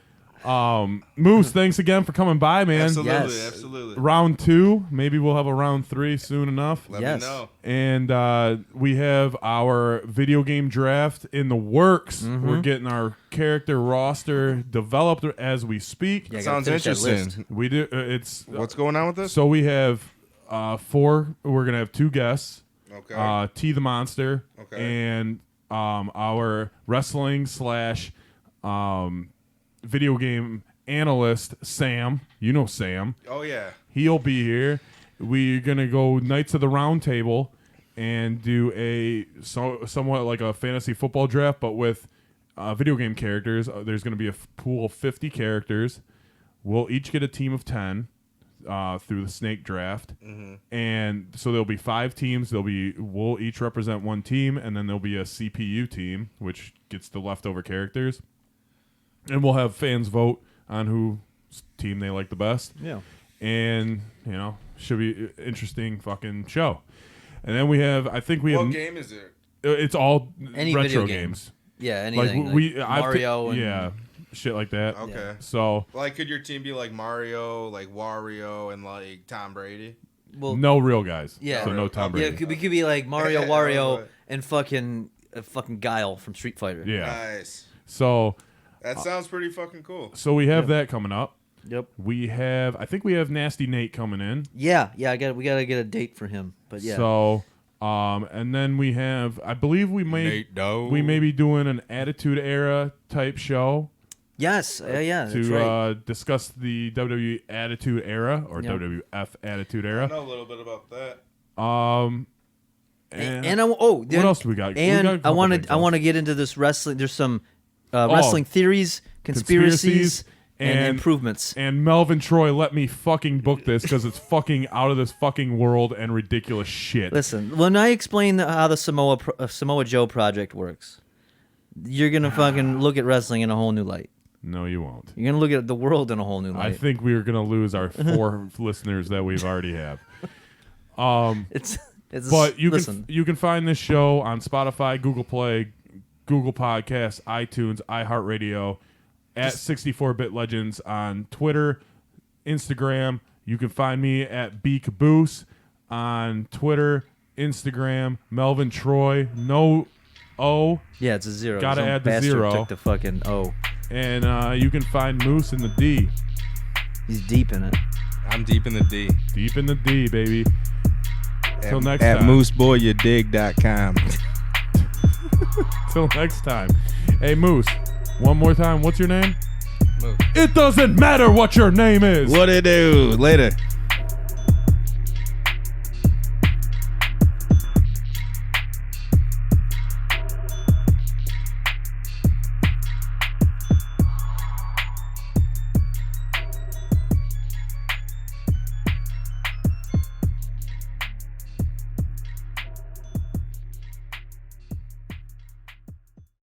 Moose, thanks again for coming by, man. Absolutely, Yes. absolutely. Round 2, maybe we'll have a round 3 soon enough. Let Yes. me know. And we have our video game draft in the works. Mm-hmm. We're getting our character roster developed as we speak. Yeah, I gotta Sounds finish that list. interesting. We do. It's What's going on with this? so we have 4. We're gonna have 2 guests. Okay. T the Monster, Okay. and our wrestling / video game analyst Sam. You know Sam. Oh yeah. He'll be here. We're gonna go Knights of the Round Table and do somewhat like a fantasy football draft, but with video game characters. There's gonna be a pool of 50 characters. We'll each get a team of 10 through the snake draft, and so there'll be 5 teams. We'll each represent one team, and then there'll be a CPU team, which gets the leftover characters, and we'll have fans vote on whose team they like the best. Yeah. And should be an interesting fucking show. And then we have, I think we What have, game is it? it's all Any retro video game. games. Yeah, Like anything. Mario, and yeah, shit like that. Okay. So Like, could your team be like Mario, like Wario, and like Tom Brady? well, no real guys. Yeah. So no Tom yeah, Brady. we could be like Mario, Wario, Right. and fucking Guile from Street Fighter. Yeah. Nice. So That sounds pretty fucking cool. we have that coming up. Yep. I think we have Nasty Nate coming in. Yeah, we gotta get a date for him. But yeah. So, and then we have, I believe we may be doing an Attitude Era type show yes. Yeah. That's to right. discuss the WWE Attitude Era or Yep. WWF Attitude I Era. know a little bit about that. And what else do we got? We got a And I couple want things to else. get into this wrestling. There's some wrestling theories, conspiracies, and improvements. And Melvin Troy let me fucking book this because it's fucking out of this fucking world and ridiculous shit. Listen, when I explain how the Samoa Joe project works, you're gonna fucking look at wrestling in a whole new light. No, you won't. You're gonna look at the world in a whole new light. I think we're gonna lose our 4 listeners that we've already have. it's But you listen. can find this show on Spotify, Google Play, Google Podcasts, iTunes, iHeartRadio, at 64-Bit Legends on Twitter, Instagram. You can find me at B Caboose on Twitter, Instagram. Melvin Troy, no O, Yeah, it's a 0. Gotta Some add the bastard 0. Took the fucking O. and you can find Moose in the D. He's deep in it. I'm deep in the D. Deep in the D, baby. Till next at time. mooseboyyoudig.com. Till next time. Hey, Moose, one more time. What's your name? Moose. It doesn't matter what your name is. What it do? Later.